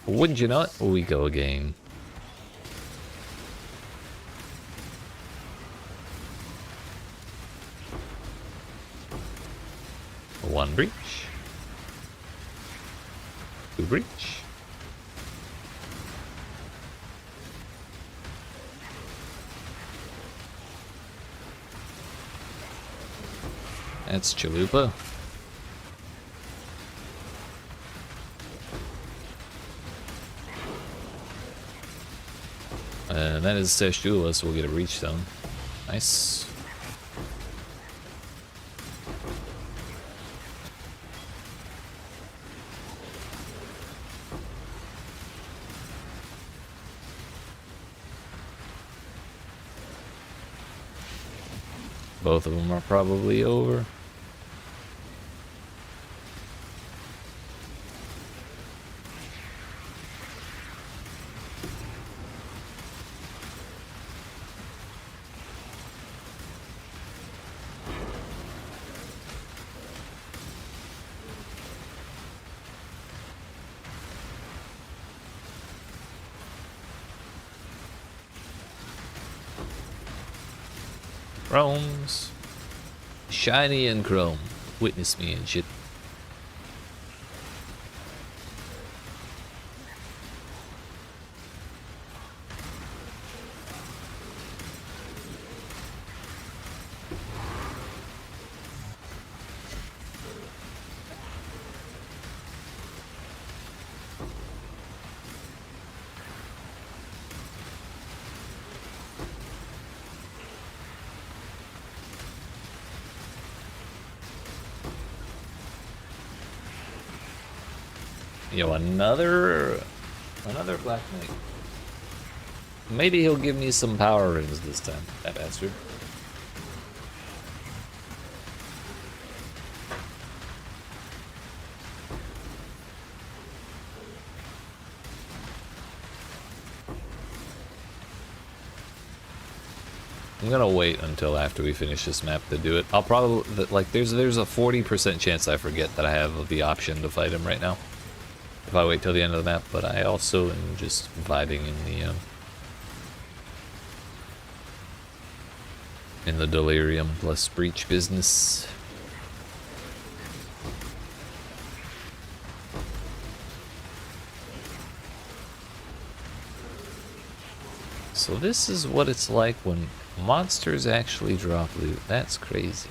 Wouldn't you know it? We go again. One breach. Two breach. That's Chalupa. And that is Seshula, so we'll get a breach stone. Nice. Both of them are probably over. Chromes. Shiny and chrome. Witness me and shit. Yo, another Black Knight. Maybe he'll give me some power rings this time, that bastard. I'm gonna wait until after we finish this map to do it. I'll probably, like, there's a 40% chance I forget that I have the option to fight him right now if I wait till the end of the map, but I also am just vibing in the delirium plus breach business. So this is what it's like when monsters actually drop loot. That's crazy.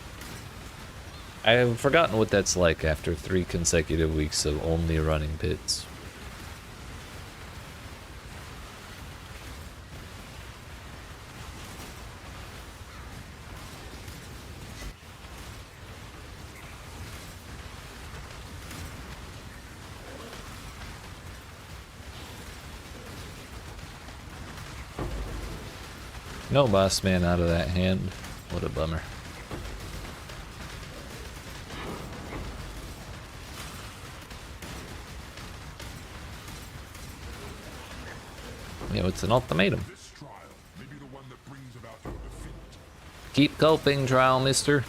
I have forgotten what that's like after 3 consecutive weeks of only running pits. No boss man out of that hand. What a bummer. Yeah, it's an ultimatum. Keep coping, trial, mister.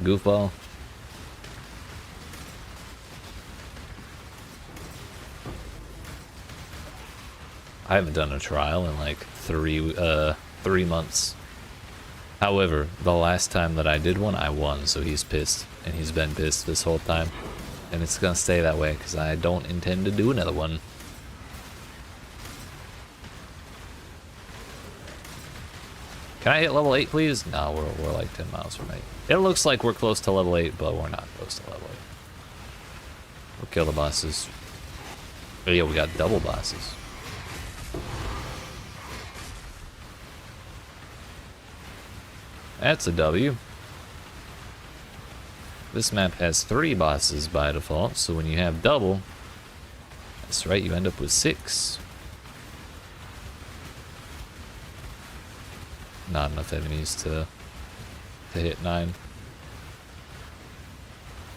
Goofball. I haven't done a trial in like 3 months. However, the last time that I did one, I won, so he's pissed. And he's been pissed this whole time. And it's gonna stay that way, because I don't intend to do another one. Can I hit level 8, please? No, we're like 10 miles from 8. It looks like we're close to level 8, but we're not close to level 8. We'll kill the bosses. Oh yeah, we got double bosses. That's a W. This map has 3 bosses by default, so when you have double, that's right, you end up with 6. Not enough enemies to hit 9.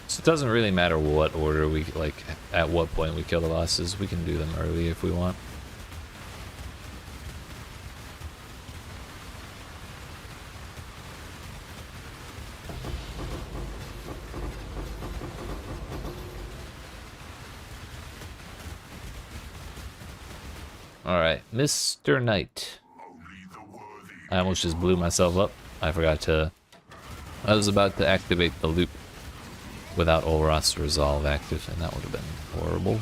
So it doesn't really matter what order we, like, at what point we kill the bosses. We can do them early if we want. Alright, Mr. Knight. I almost just blew myself up. I forgot to... I was about to activate the loop without Olroth's Resolve active, and that would have been horrible.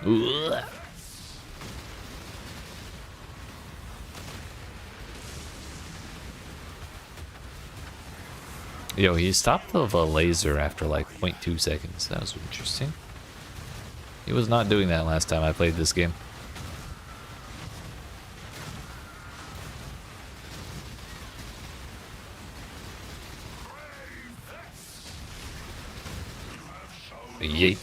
Ugh. Yo, he stopped the laser after like 0.2 seconds. That was interesting. He was not doing that last time I played this game. Yeet.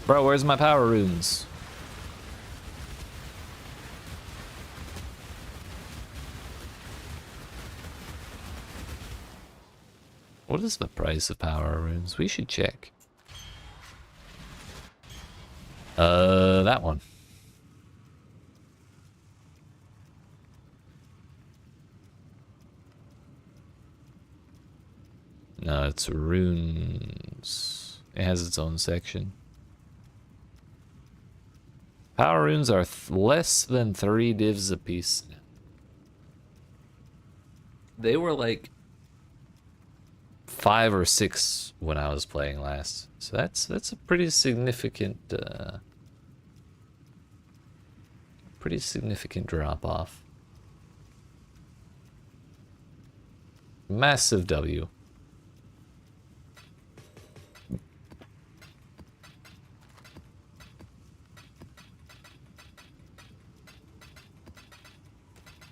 Bro, where's my power runes? What is the price of power runes? We should check. That one. No, it's runes. It has its own section. Power runes are less than 3 divs a piece. They were like 5 or 6 when I was playing last. So that's a pretty significant drop off. Massive W.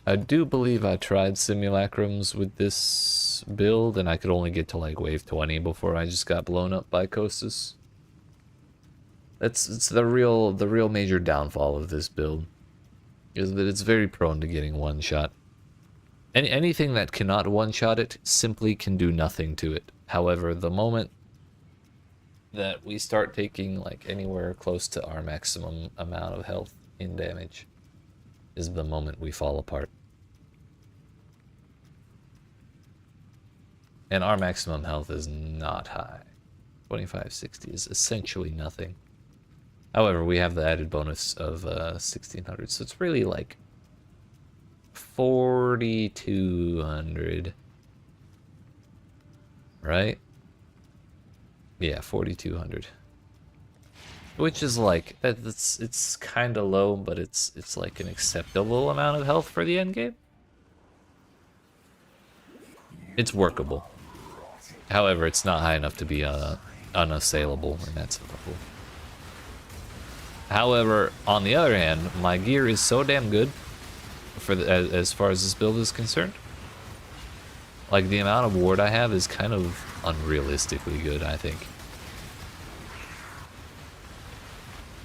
I do believe I tried simulacrums with this build, and I could only get to like wave 20 before I just got blown up by Kostas. It's the real major downfall of this build, is that it's very prone to getting one shot. Anything that cannot one shot it simply can do nothing to it. However, the moment that we start taking like anywhere close to our maximum amount of health in damage is the moment we fall apart. And our maximum health is not high. 2560 is essentially nothing. However, we have the added bonus of 1600, so it's really like 4200. Right? Yeah, 4200. Which is like, it's kind of low, but it's like an acceptable amount of health for the end game. It's workable. However, it's not high enough to be unassailable, and that's a problem. However, on the other hand, my gear is so damn good for as far as this build is concerned. Like, the amount of ward I have is kind of unrealistically good, I think.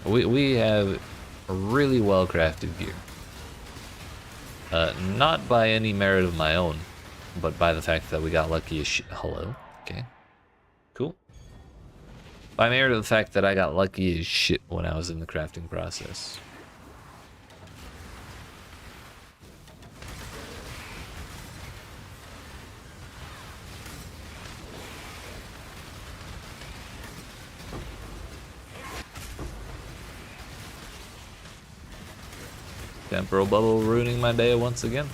We have a really well crafted gear. Not by any merit of my own, but by the fact that we got lucky as shit. Hello? Okay. Cool. By merit of the fact that I got lucky as shit when I was in the crafting process. Temporal bubble ruining my day once again.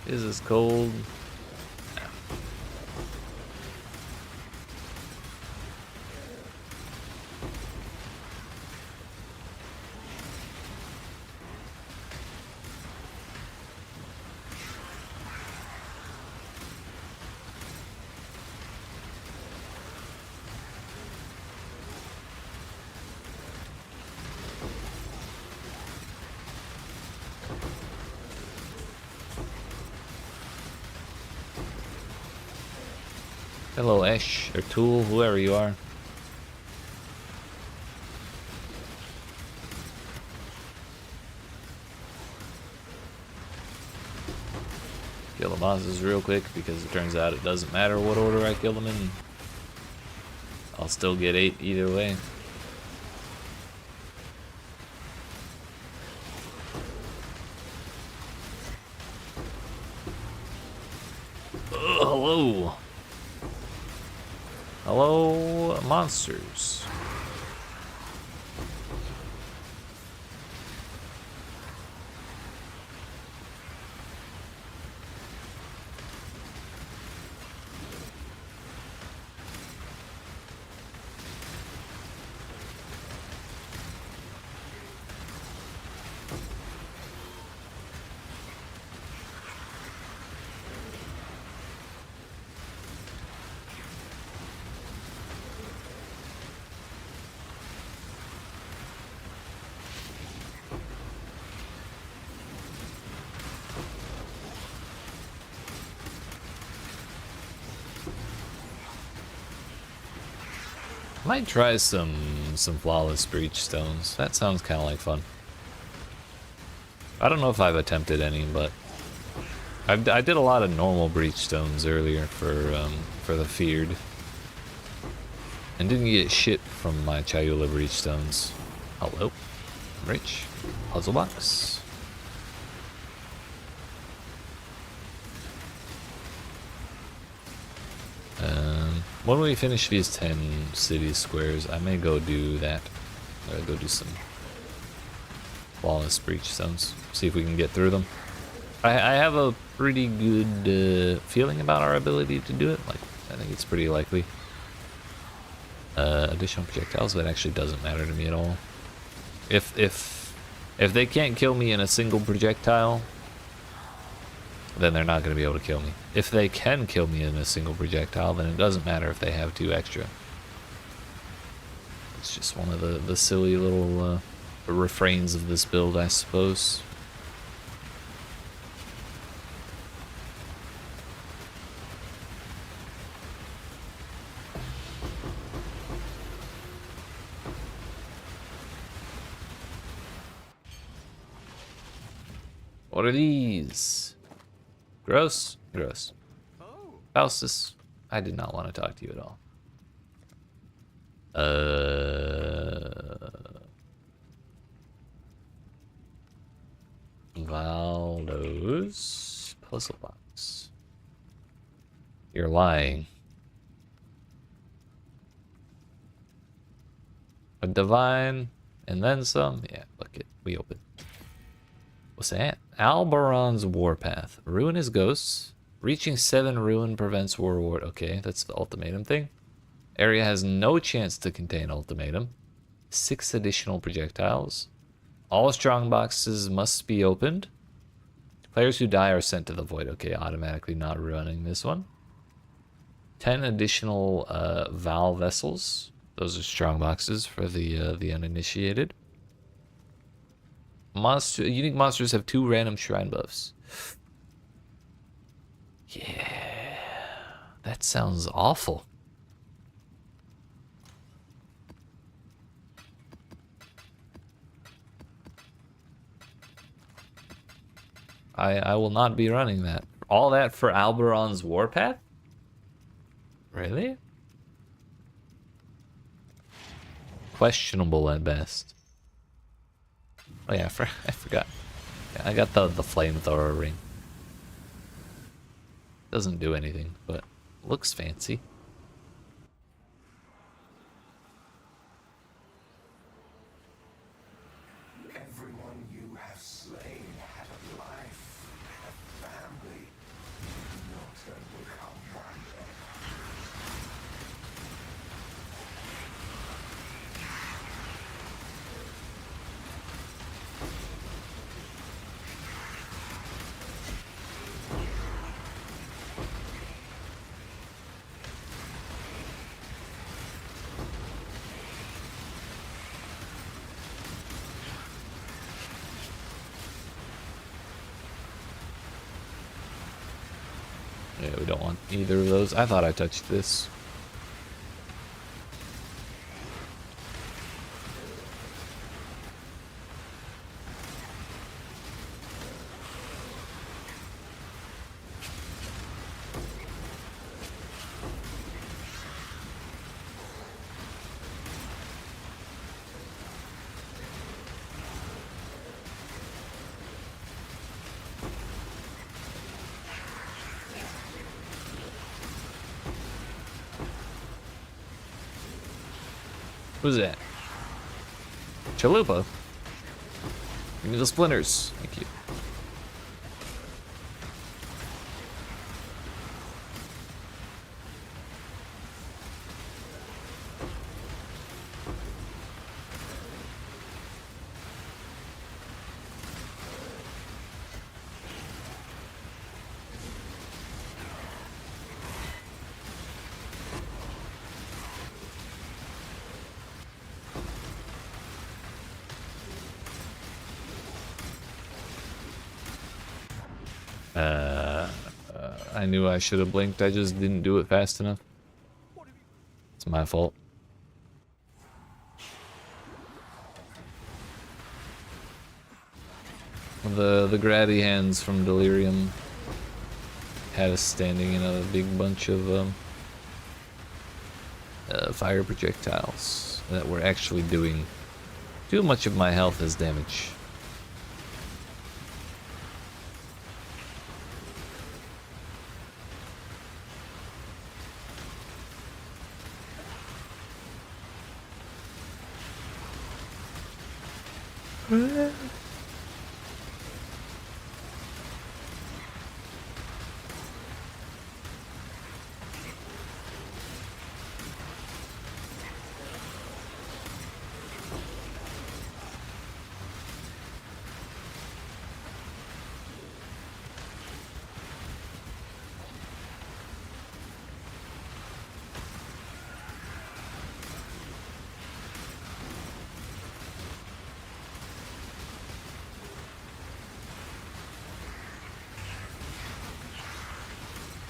Is this cold? Hello, Ash, or Tool, whoever you are. Kill the bosses real quick because it turns out it doesn't matter what order I kill them in. I'll still get 8 either way. Ugh, hello. Hello, monsters. Might try some flawless breach stones. That sounds kind of like fun. I don't know if I've attempted any, but I did a lot of normal breach stones earlier for the feared, and didn't get shit from my Chayula breach stones. Hello, Rich, puzzle box. When we finish these 10 city squares, I may go do that. Go do some flawless breach stones. See if we can get through them. I have a pretty good feeling about our ability to do it. Like, I think it's pretty likely. Additional projectiles, that actually doesn't matter to me at all. If they can't kill me in a single projectile, then they're not going to be able to kill me. If they can kill me in a single projectile, then it doesn't matter if they have 2 extra. It's just one of the silly little refrains of this build, I suppose. What are these? Gross? Gross. Faustus, I did not want to talk to you at all. Valdo's puzzle box. You're lying. A divine and then some? Yeah, look it. We open. What's that? Alberon's Warpath. Ruinous ghosts. Reaching 7 ruin prevents war ward. Okay, that's the ultimatum thing. Area has no chance to contain ultimatum. 6 additional projectiles. All strong boxes must be opened. Players who die are sent to the void. Okay, automatically not running this one. 10 additional Val vessels. Those are strong boxes for the uninitiated. Unique monsters have 2 random shrine buffs. Yeah, that sounds awful. I will not be running that. All that for Alberon's Warpath? Really? Questionable at best. Oh yeah, I forgot. Yeah, I got the flamethrower ring. Doesn't do anything, but looks fancy. Everyone you have slain had a life, a family, Yeah, we don't want either of those. I thought I touched this. Who's that? Chalupa. Give me the splinters. Thank you. I knew I should have blinked. I just didn't do it fast enough. It's my fault. The grabby hands from Delirium had us standing in a big bunch of fire projectiles that were actually doing too much of my health as damage.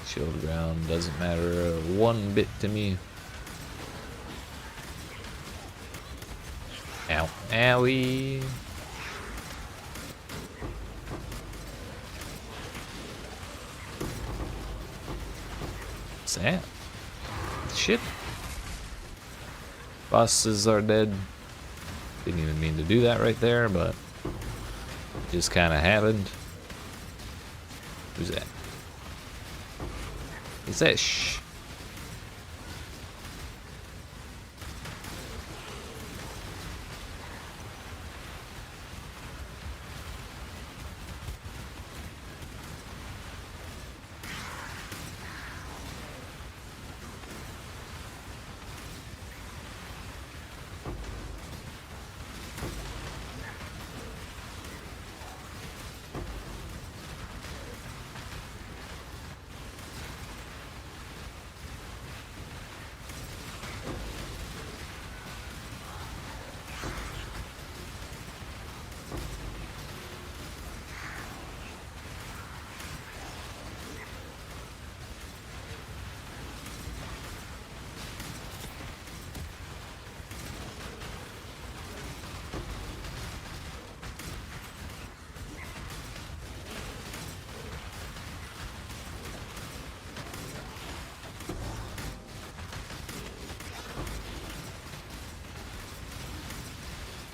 Shield ground doesn't matter one bit to me. Ow. Owie. What's that? Shit. Bosses are dead. Didn't even mean to do that right there, but it just kind of happened. Who's that? Is that shh?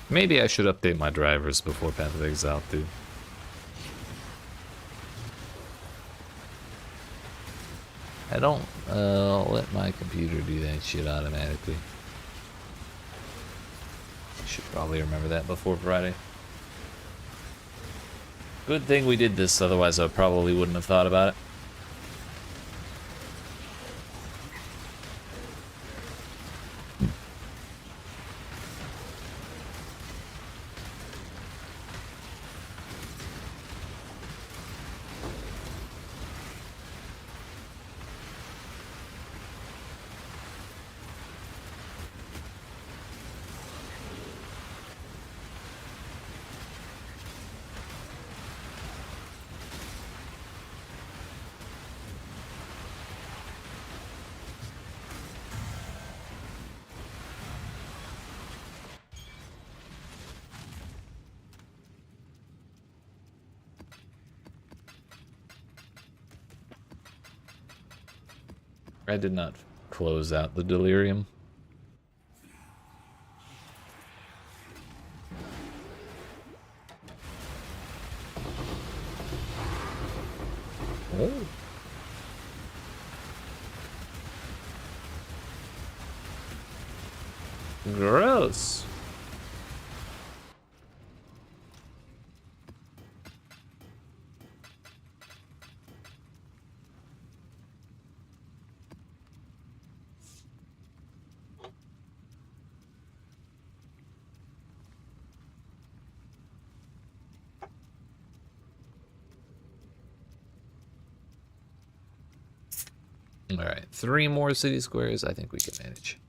Maybe I should update my drivers before Path of Exile too. I don't let my computer do that shit automatically. Should probably remember that before Friday. Good thing we did this, otherwise I probably wouldn't have thought about it. I did not close out the delirium. Oh. Gross. Alright, 3 more city squares. I think we can manage.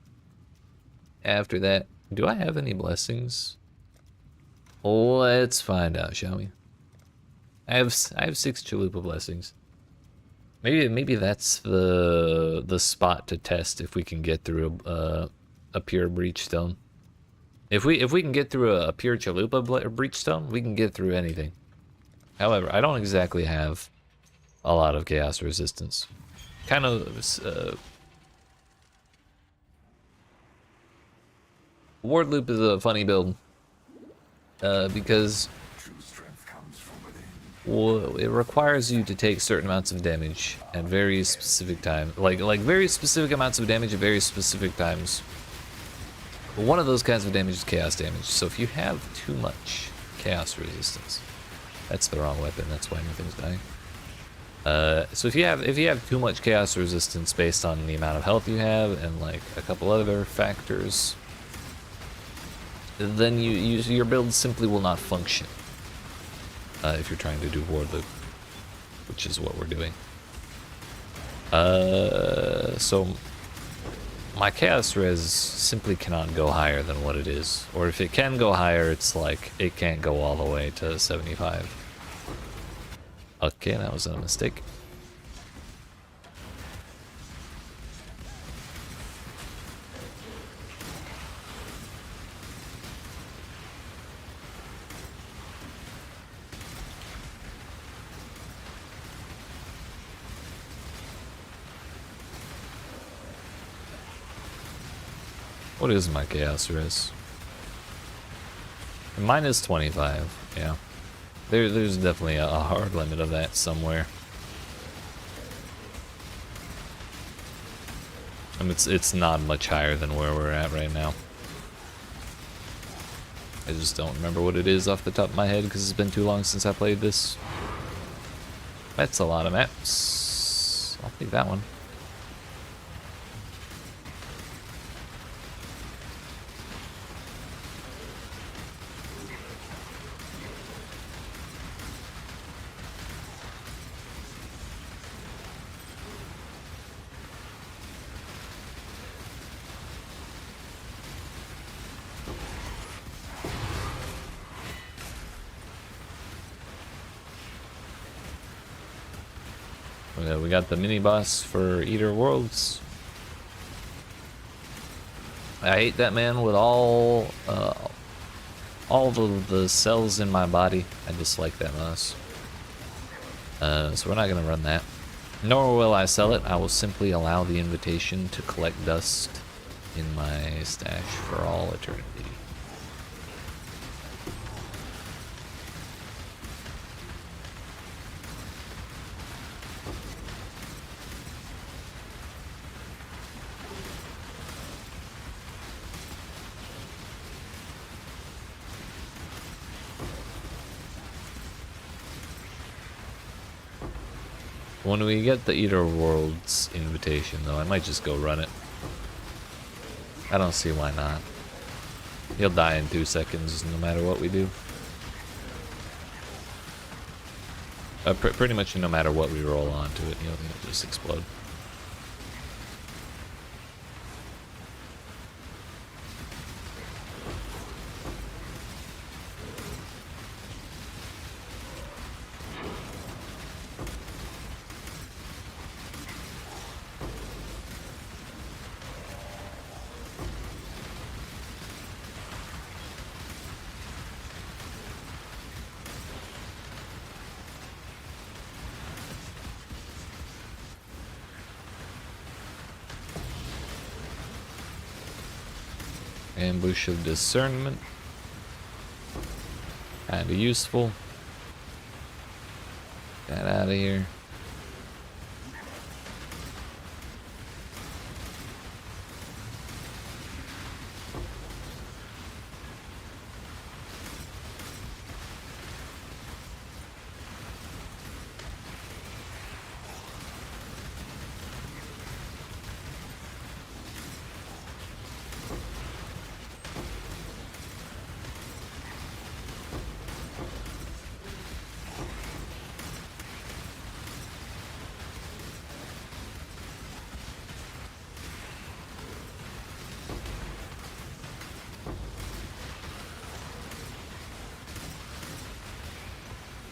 After that, do I have any blessings? Let's find out, shall we? I have 6 Chalupa blessings. Maybe that's the spot to test if we can get through a pure breachstone. If we can get through a pure Chalupa breachstone, we can get through anything. However, I don't exactly have a lot of chaos resistance. Kind of Ward Loop is a funny build because True strength comes from within. well, it requires you to take certain amounts of damage at very specific times, like very specific amounts of damage at very specific times. One of those kinds of damage is chaos damage. So if you have too much chaos resistance, that's the wrong weapon. That's why nothing's dying. So if you have too much chaos resistance based on the amount of health you have and like a couple other factors, then your build simply will not function. If you're trying to do Ward Loop, which is what we're doing. So my chaos res simply cannot go higher than what it is, or if it can go higher, it's like it can't go all the way to 75. Okay, that was a mistake. What is my chaos res? Mine is 25, yeah. There's definitely a hard limit of that somewhere. I mean, it's not much higher than where we're at right now. I just don't remember what it is off the top of my head because it's been too long since I played this. That's a lot of maps. I'll take that one. We got the mini boss for Eater Worlds. I hate that man with all the cells in my body. I dislike that boss. So we're not gonna run that. Nor will I sell it. I will simply allow the invitation to collect dust in my stash for all eternity. When we get the Eater Worlds invitation, though, I might just go run it. I don't see why not. He'll die in 2 seconds no matter what we do. Pretty much no matter what we roll onto it, he'll just explode. Ambush of Discernment. Kinda useful. Get out of here.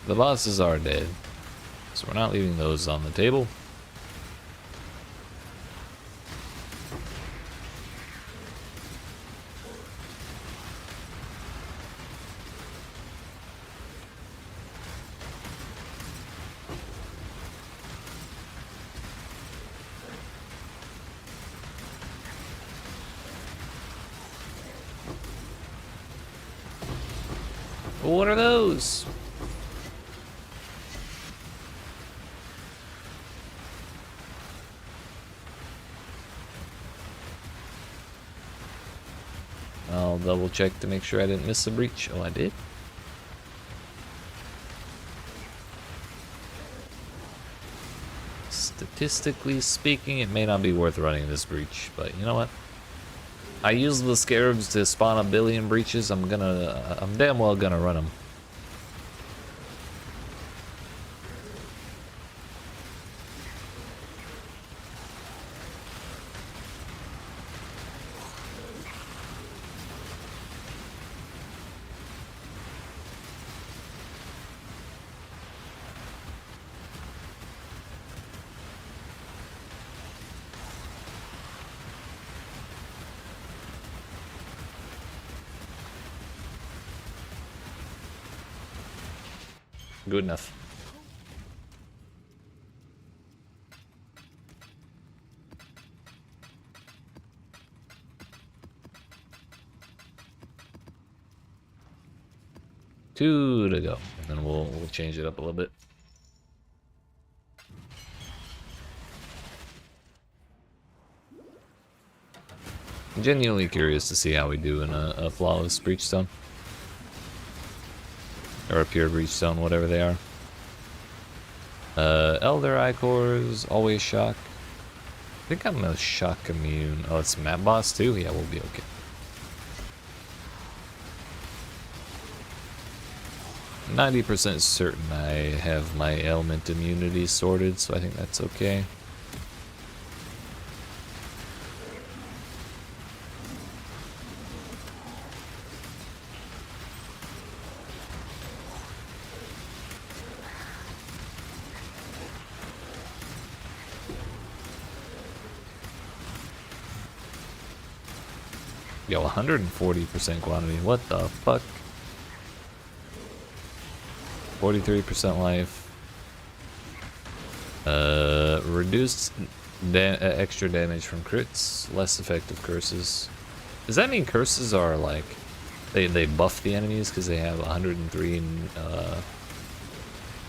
The bosses are dead, so we're not leaving those on the table. What are those? I'll double check to make sure I didn't miss a breach. Oh, I did. Statistically speaking, it may not be worth running this breach, but you know what? I use the scarabs to spawn 1 billion breaches. I'm damn well gonna run them. Good enough. Two to go, and then we'll change it up a little bit. I'm genuinely curious to see how we do in a flawless breach stone. Or a pure breach stone, whatever they are. Elder Icors, always shock. I think I'm a shock immune. Oh, it's map boss too? Yeah, we'll be okay. I'm 90% certain I have my element immunity sorted, so I think that's okay. Yo, 140% quantity. What the fuck? 43% life. Reduced extra damage from crits. Less effective curses. Does that mean curses are like they buff the enemies because they have 103 and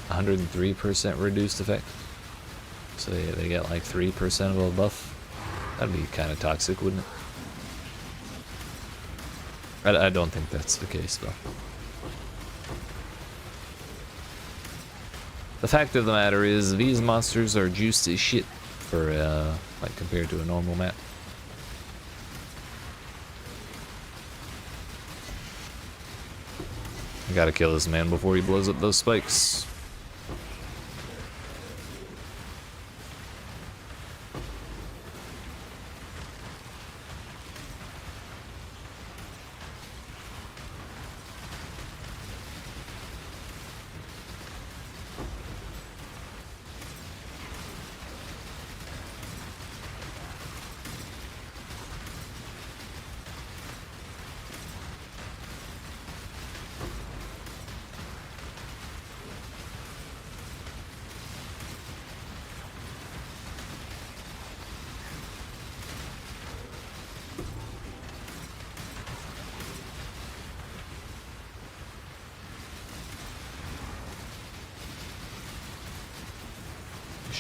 103% reduced effect? So they get like 3% of a buff. That'd be kind of toxic, wouldn't it? I don't think that's the case, though. The fact of the matter is, these monsters are juiced as shit for, like, compared to a normal map. I gotta kill this man before he blows up those spikes.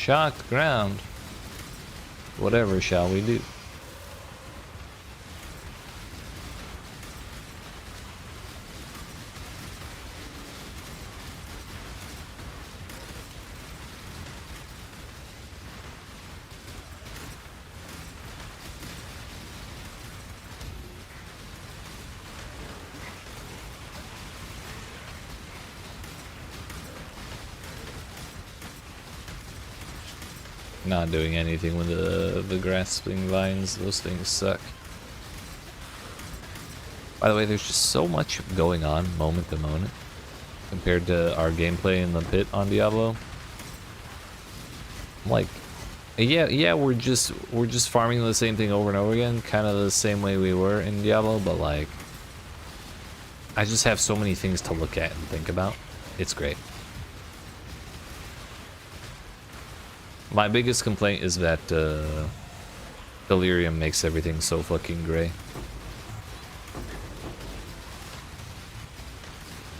shock the ground. Whatever shall we do? Not doing anything with the grasping vines. Those things suck. By the way, there's just so much going on moment to moment compared to our gameplay in the pit on Diablo. I'm like, yeah, we're just farming the same thing over and over again, kind of the same way we were in Diablo, but like, I just have so many things to look at and think about. It's great. My biggest complaint is that Delirium makes everything so fucking gray.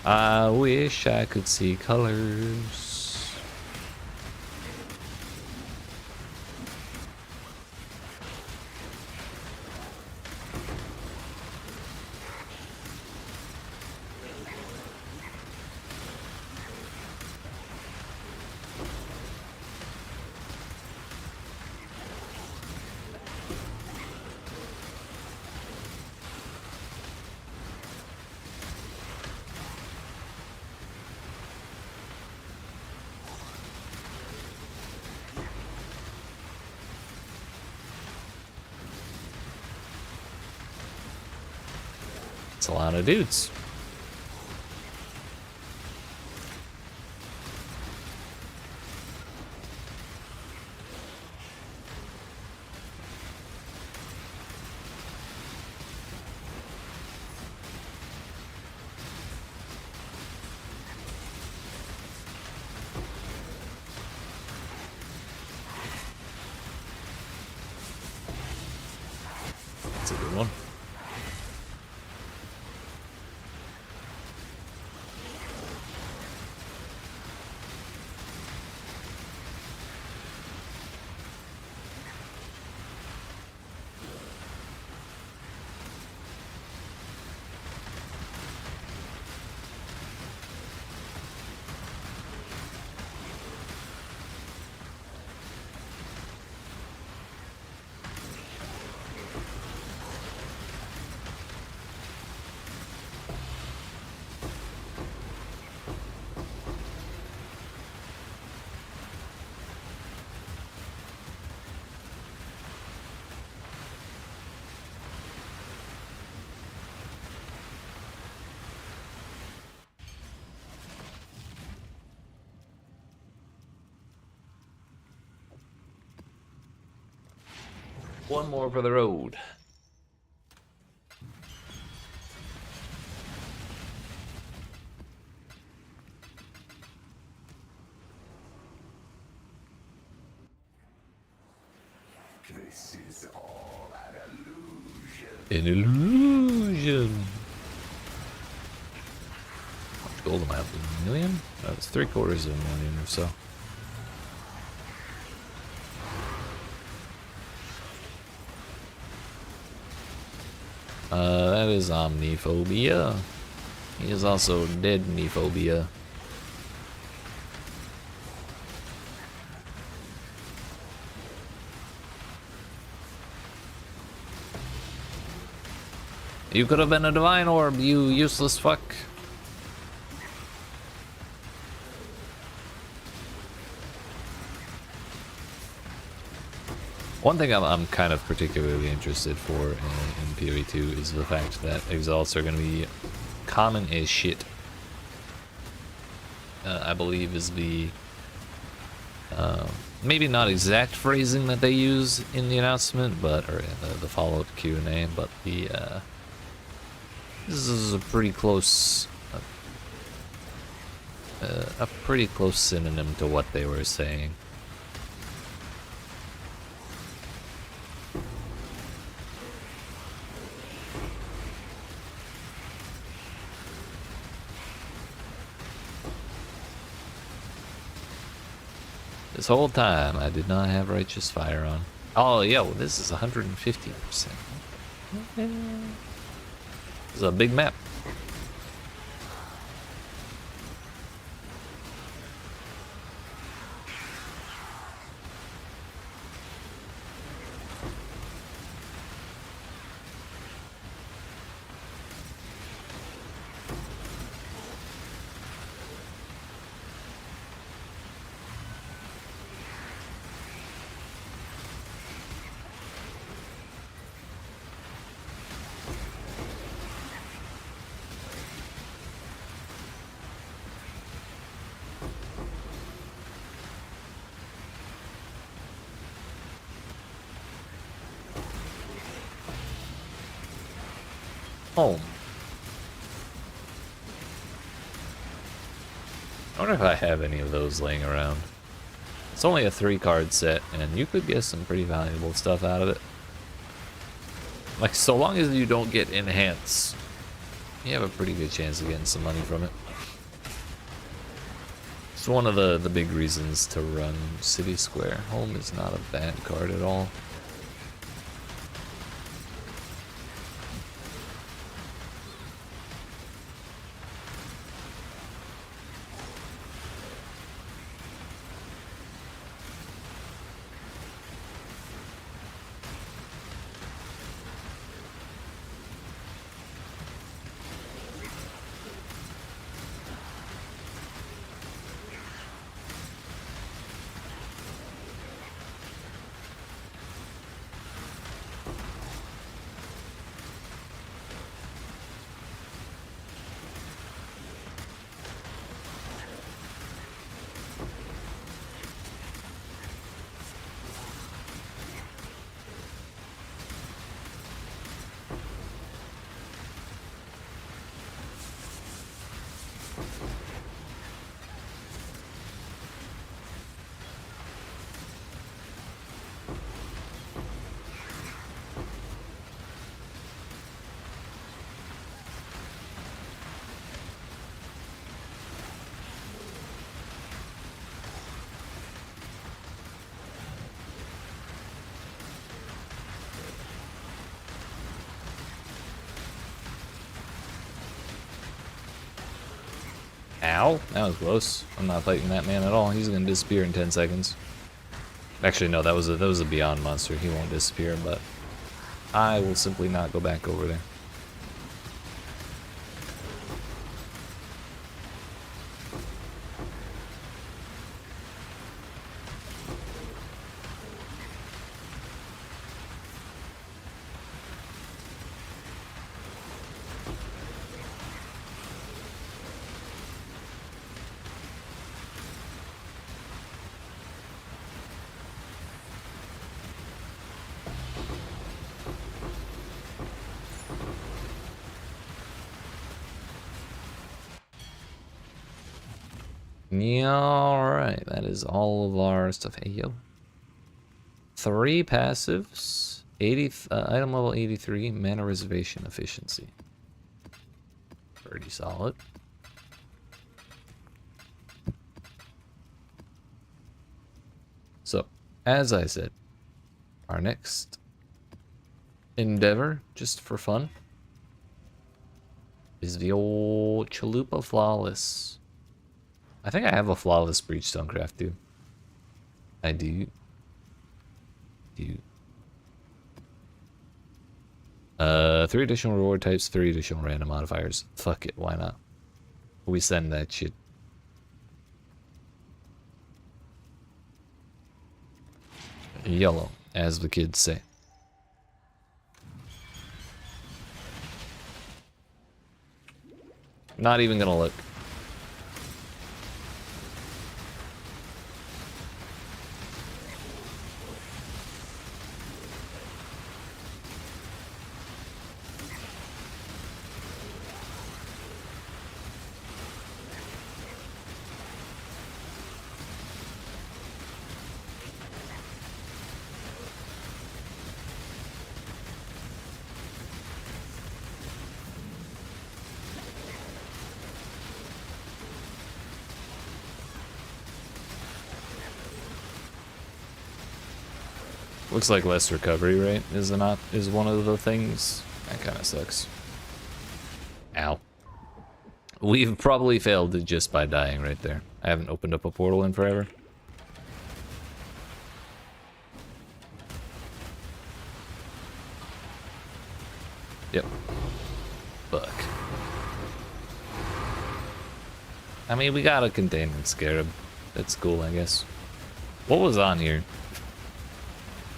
I wish I could see colors. It's a lot of dudes. That's a good one. One more for the road. This is all an illusion. An illusion. How much gold am I up to? $1 million? That's 750,000 or so. That is omniphobia. He is also deadniphobia. You could have been a divine orb, you useless fuck. One thing I'm kind of particularly interested for in PoE2 is the fact that exalts are going to be common as shit. I believe is the maybe not exact phrasing that they use in the announcement, but or the follow-up Q&A, but the this is a pretty close synonym to what they were saying. This whole time, I did not have Righteous Fire on. Oh, yo, this is 150%. This is a big map. Home. I wonder if I have any of those laying around. It's only a 3-card set, and you could get some pretty valuable stuff out of it. Like, so long as you don't get Enhance, you have a pretty good chance of getting some money from it. It's one of the big reasons to run City Square. Home is not a bad card at all. Ow, that was close. I'm not fighting that man at all. He's gonna disappear in 10 seconds. Actually, no, that was a Beyond monster. He won't disappear, but I will simply not go back over there. Yeah, alright, that is all of our stuff. Hey, yo. 3 passives, 80, item level 83, mana reservation efficiency. Pretty solid. So, as I said, our next endeavor, just for fun, is the old Chalupa Flawless. I think I have a Flawless Breach Stonecraft too. I do. 3 additional reward types, 3 additional random modifiers. Fuck it, why not? We send that shit. Yellow, as the kids say. Not even gonna look. Looks like less recovery rate is one of the things. That kind of sucks. Ow. We've probably failed it just by dying right there. I haven't opened up a portal in forever. Yep. Fuck. I mean, we got a containment scarab. That's cool, I guess. What was on here?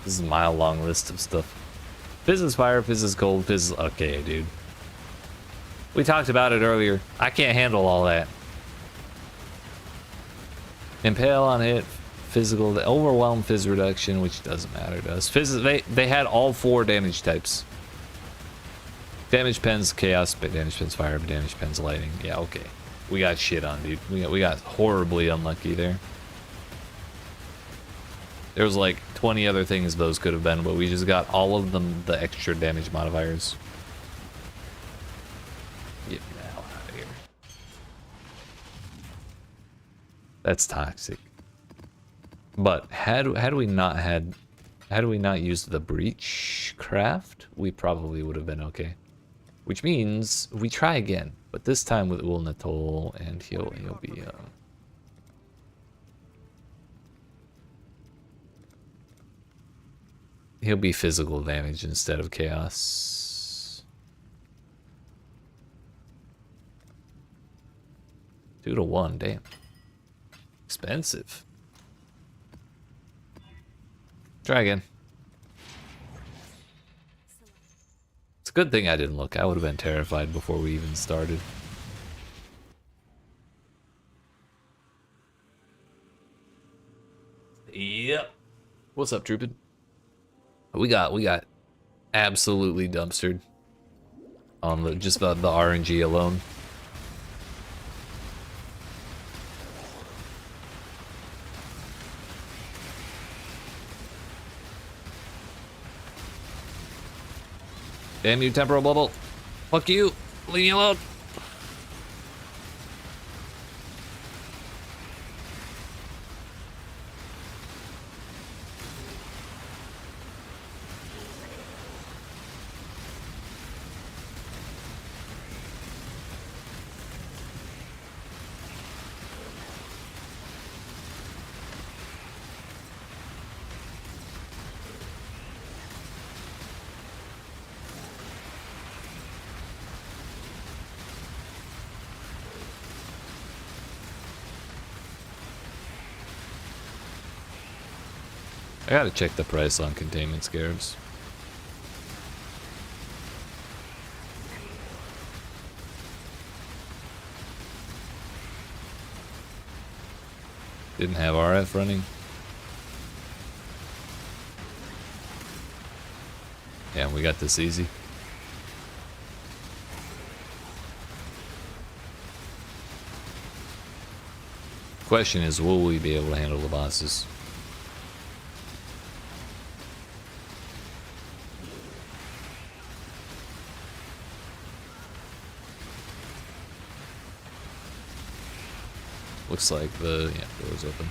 This is a mile-long list of stuff. Fizz is fire, fizz is cold, fizz is... Okay, dude. We talked about it earlier. I can't handle all that. Impale on hit, physical, overwhelm fizz reduction, which doesn't matter to us. Fizz, they had all 4 damage types. Damage pens chaos, but damage pens fire, but damage pens lightning. Yeah, okay. We got shit on, dude. We got horribly unlucky there. There was like 20 other things those could have been, but we just got all of them the extra damage modifiers. Get the hell out of here. That's toxic. But had we not used the breach craft, we probably would have been okay. Which means we try again, but this time with Ul Natol, and he'll be he'll be physical damage instead of chaos. 2 to 1, damn. Expensive. Try again. It's a good thing I didn't look. I would have been terrified before we even started. Yep. What's up, Troopin? We got absolutely dumpstered on the RNG alone. Damn you, temporal bubble. Fuck you. Leave me alone. I gotta check the price on containment scarabs. Didn't have RF running. Yeah, we got this easy. Question is, will we be able to handle the bosses? Looks like the door's open.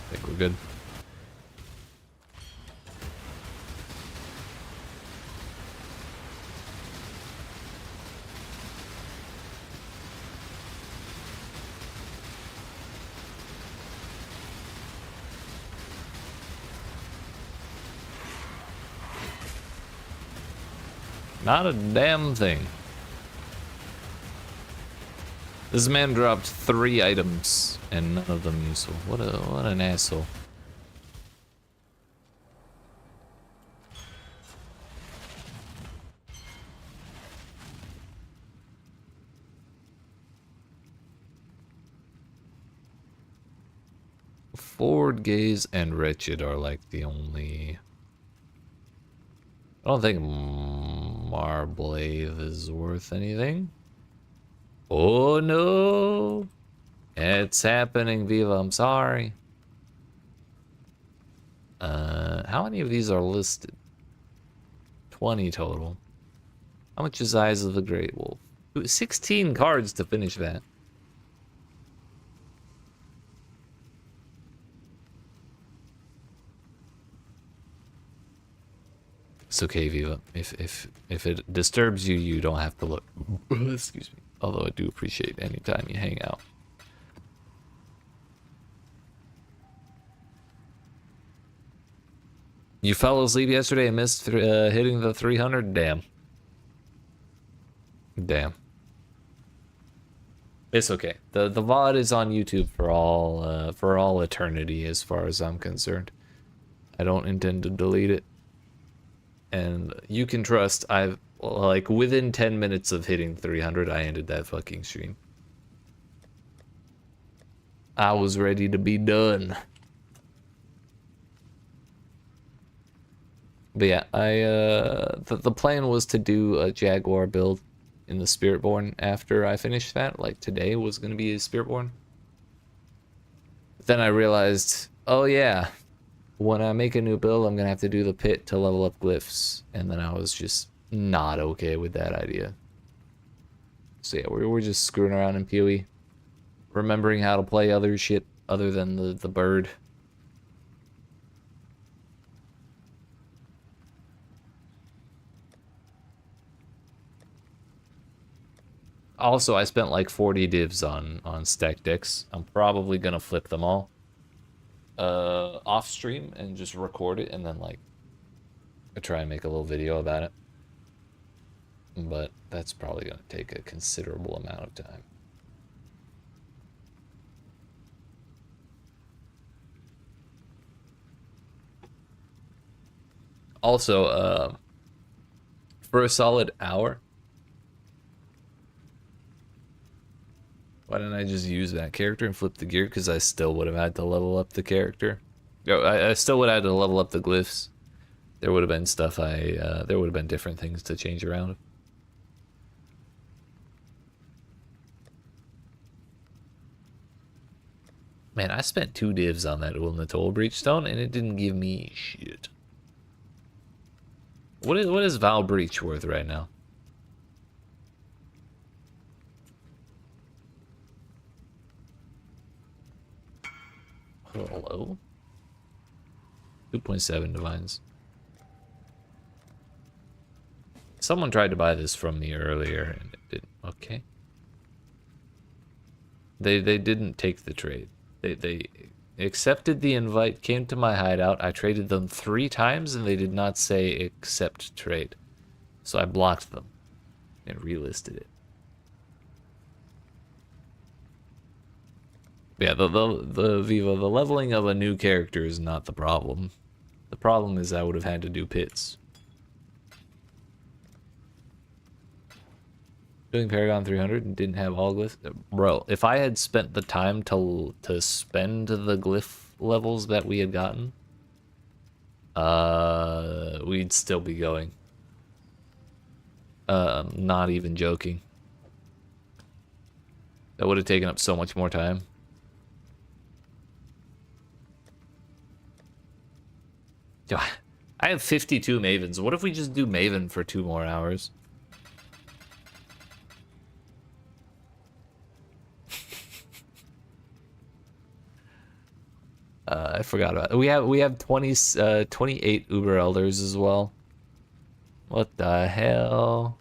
I think we're good. Not a damn thing. This man dropped 3 items and none of them useful. What an asshole. Forward gaze and wretched are like the only I don't think Marblade is worth anything. Oh no! It's happening, Viva. I'm sorry. How many of these are listed? 20 total. How much is Eyes of the Great Wolf? 16 cards to finish that. It's okay, Viva. If it disturbs you, you don't have to look. Excuse me. Although I do appreciate any time you hang out. You fell asleep yesterday and missed hitting the 300? Damn. Damn. It's okay. The VOD is on YouTube for all eternity as far as I'm concerned. I don't intend to delete it. And you can trust I've like within 10 minutes of hitting 300 I ended that fucking stream. I was ready to be done. But yeah, the plan was to do a Jaguar build in the Spiritborn after I finished that. Like today was gonna be a Spiritborn. Then I realized, oh yeah, when I make a new build, I'm gonna have to do the pit to level up glyphs, and then I was just not okay with that idea. So yeah, we're just screwing around in PoE, remembering how to play other shit other than the bird. Also, I spent like 40 divs on stack decks. I'm probably gonna flip them all off stream and just record it and then like try and make a little video about it. But that's probably gonna take a considerable amount of time. Also, for a solid hour, why didn't I just use that character and flip the gear? Because I still would have had to level up the character. I still would have had to level up the glyphs. There would have been stuff there would have been different things to change around. Man, I spent 2 divs on that Ulnatol Breachstone and it didn't give me shit. What is Val Breach worth right now? Hello? 2.7 divines. Someone tried to buy this from me earlier and it didn't. Okay. They didn't take the trade. They accepted the invite, came to my hideout. I traded them 3 times and they did not say accept trade. So I blocked them and relisted it. Yeah, the Viva, the leveling of a new character is not the problem. The problem is I would have had to do pits. Doing Paragon 300 and didn't have all glyphs? Bro, if I had spent the time to spend the glyph levels that we had gotten, we'd still be going. Not even joking. That would have taken up so much more time. I have 52 Mavens. What if we just do Maven for 2 more hours? I forgot about it. We have 28 Uber Elders as well. What the hell?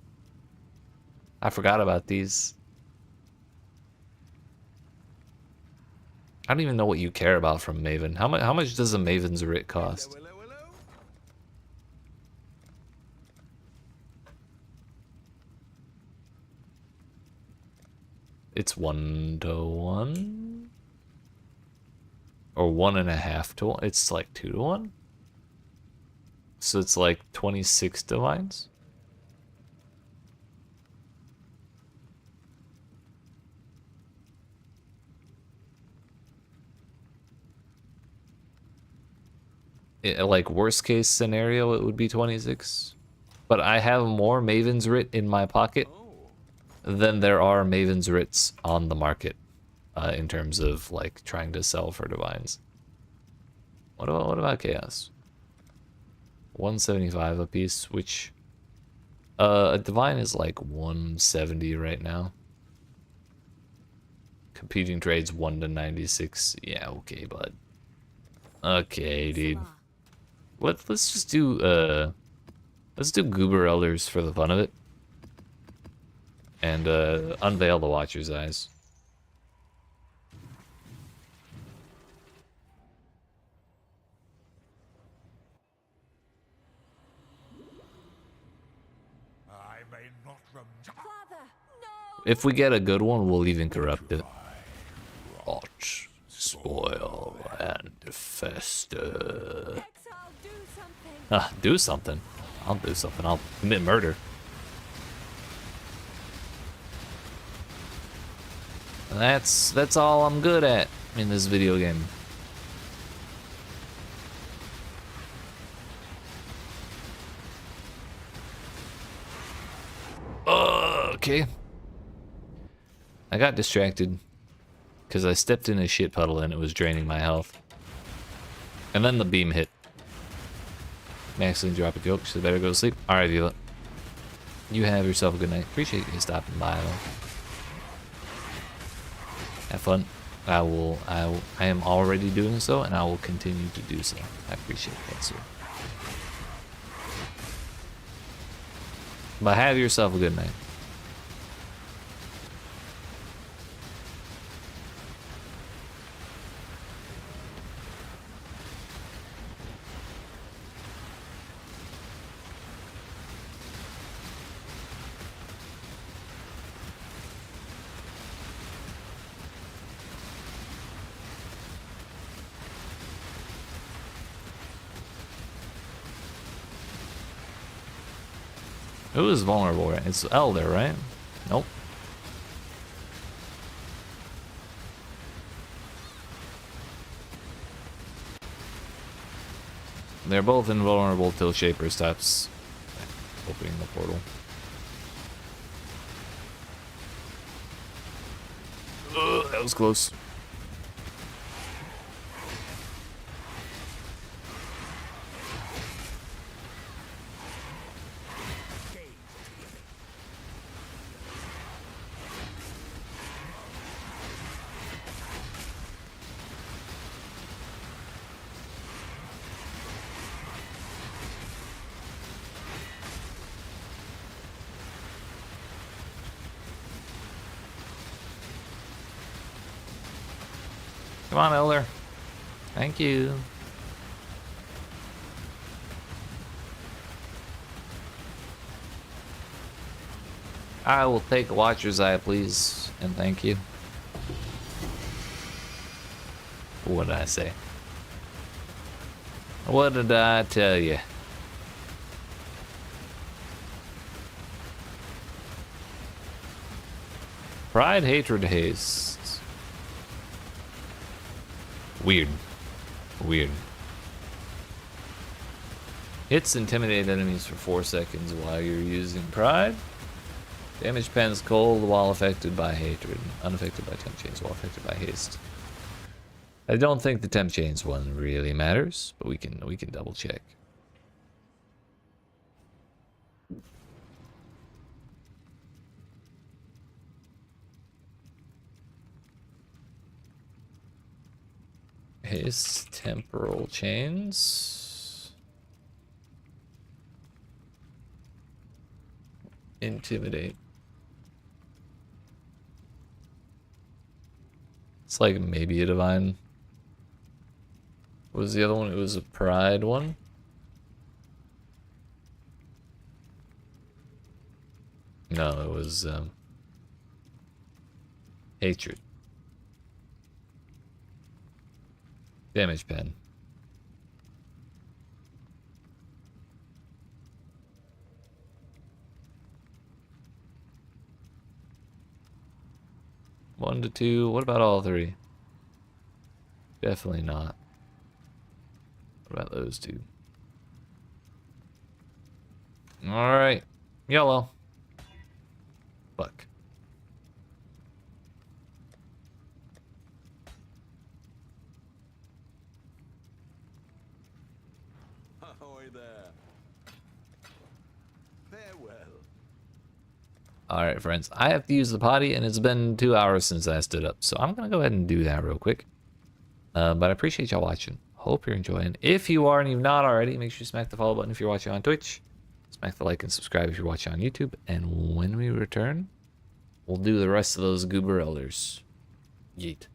I forgot about these. I don't even know what you care about from Maven. How much does a Maven's writ cost? It's 1-to-1? Or 1.5 to 1? It's like 2 to 1? So it's like 26 divines? Like worst case scenario, it would be 26. But I have more Maven's Writ in my pocket than there are Maven's Writs on the market, in terms of like trying to sell for divines. What about chaos? 175 a piece, which a divine is like 170 right now. Competing trades 1 to 96. Yeah, okay, bud. Okay, dude. Let's just do let's do Goober Elders for the fun of it. And unveil the Watcher's Eyes. I may not Father, no! If we get a good one, we'll even corrupt it. Watch, spoil, and fester. Exile, do something! Ah, do something. I'll do something. I'll commit murder. That's all I'm good at in this video game. Okay. I got distracted because I stepped in a shit puddle and it was draining my health. And then the beam hit. I accidentally drop a joke, so better go to sleep. Alright, Vila. You have yourself a good night. Appreciate you stopping by, though. Have fun. I am already doing so, and I will continue to do so. I appreciate that, sir. But have yourself a good night. Who is vulnerable, right? It's Elder, right? Nope. They're both invulnerable till Shaper stops opening the portal. Ugh, that was close. Come on, Elder. Thank you. I will take a Watcher's Eye, please, and thank you. What did I say? What did I tell you? Pride, hatred, haste. Weird. Weird. Hits intimidate enemies for 4 seconds while you're using pride. Damage pens cold while affected by hatred. Unaffected by temp chains while affected by haste. I don't think the temp chains one really matters, but we can double check. Haste temporal chains. Intimidate. It's like maybe a divine. What was the other one? It was a pride one. No, it was hatred. Damage pen. One to two. What about all three? Definitely not. What about those two? Alright. YOLO. Fuck. Ahoy there. Farewell. Alright, friends. I have to use the potty, and it's been 2 hours since I stood up. So I'm going to go ahead and do that real quick. But I appreciate y'all watching. Hope you're enjoying. If you are and you've not already, make sure you smack the follow button if you're watching on Twitch. Smack the like and subscribe if you're watching on YouTube. And when we return, we'll do the rest of those Goober Elders. Yeet.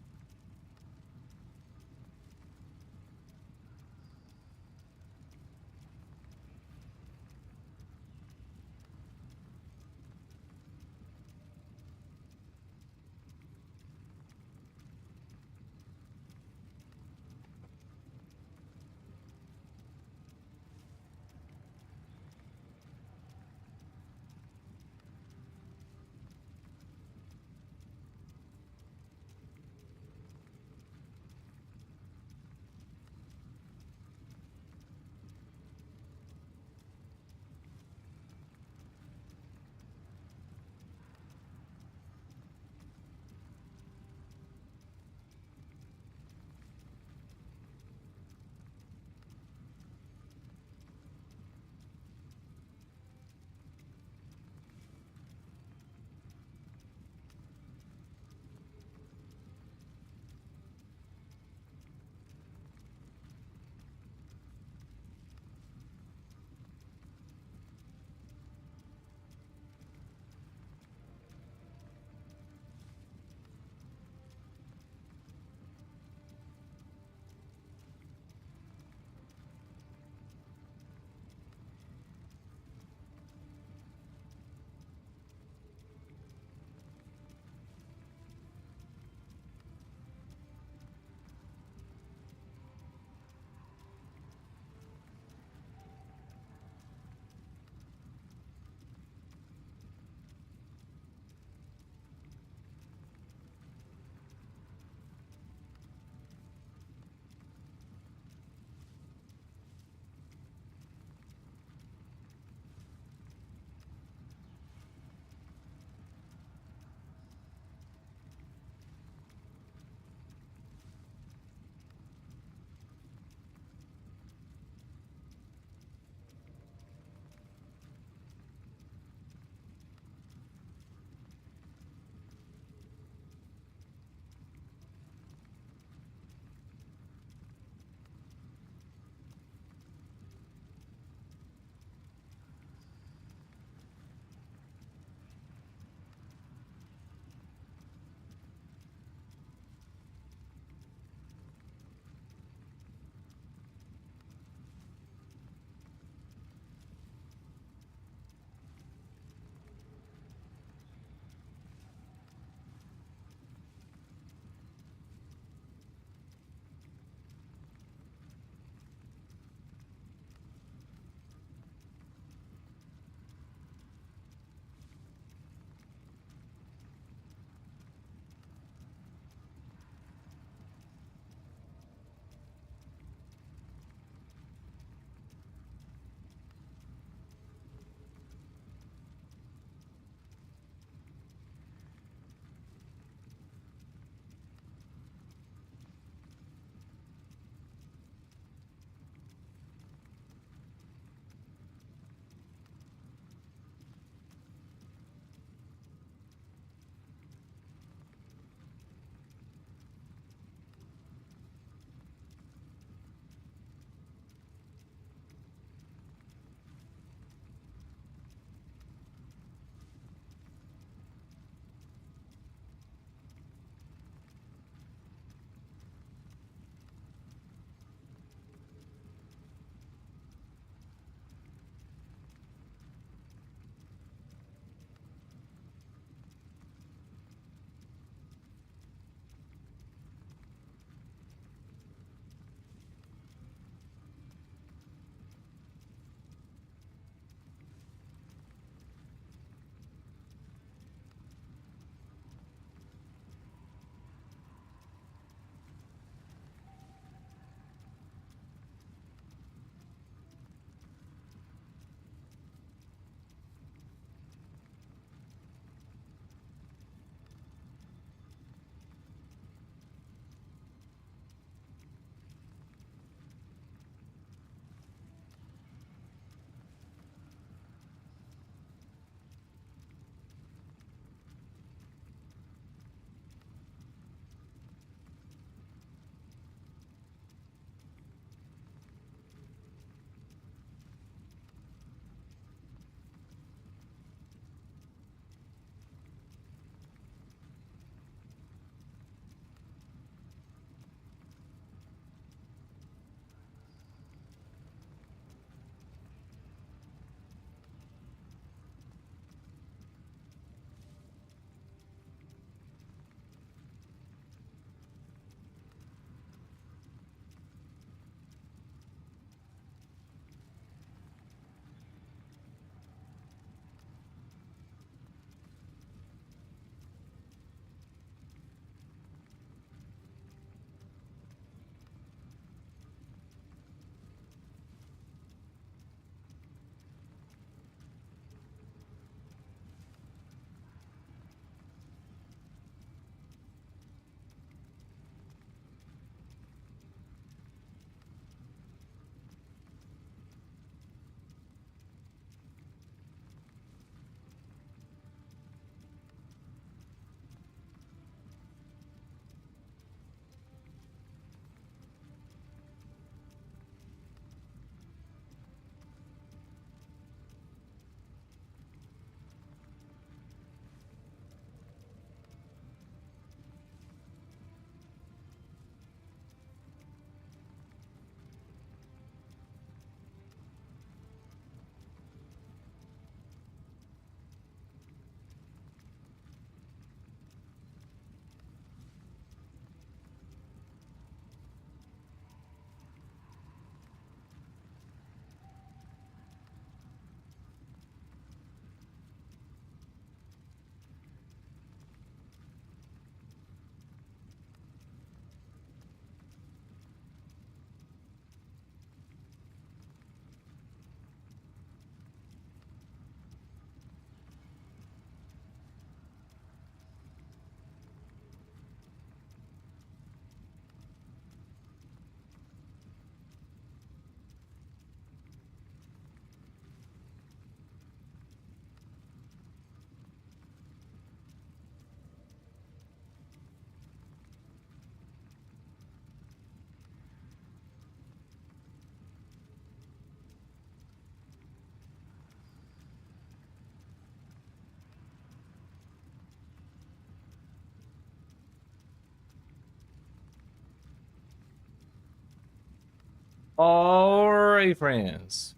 Alright, friends.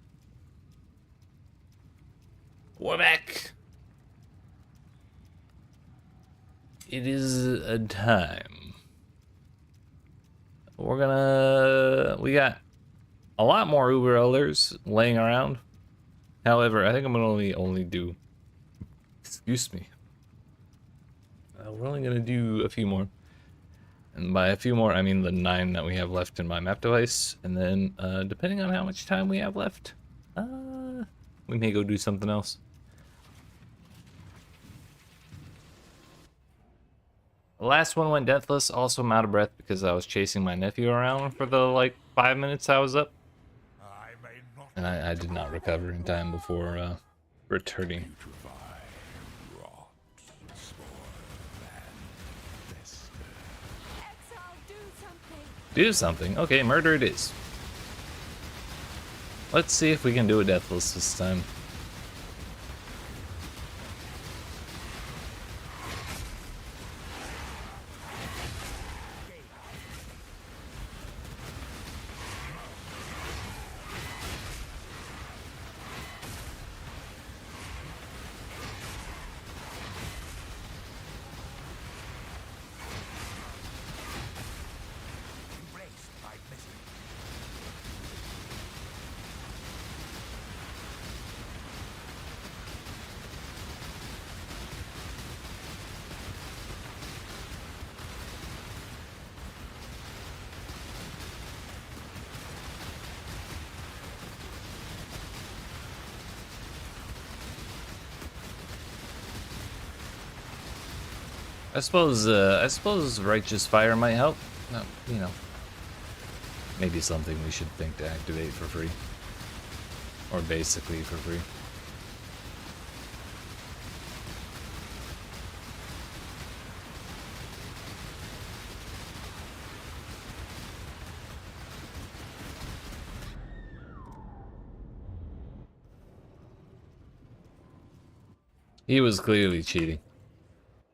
We're back. It is a time. We got a lot more Uber Elders laying around. However, I think I'm gonna only do, excuse me. We're only gonna do a few more. And by a few more, I mean the 9 that we have left in my map device. And then, depending on how much time we have left, we may go do something else. The last one went deathless. Also, I'm out of breath because I was chasing my nephew around for the, like, 5 minutes I was up. And I did not recover in time before, returning. Exile, do something. Do something? Okay, murder it is. Let's see if we can do a deathless this time. I suppose righteous fire might help. No, you know, maybe something we should think to activate for free, or basically for free. He was clearly cheating.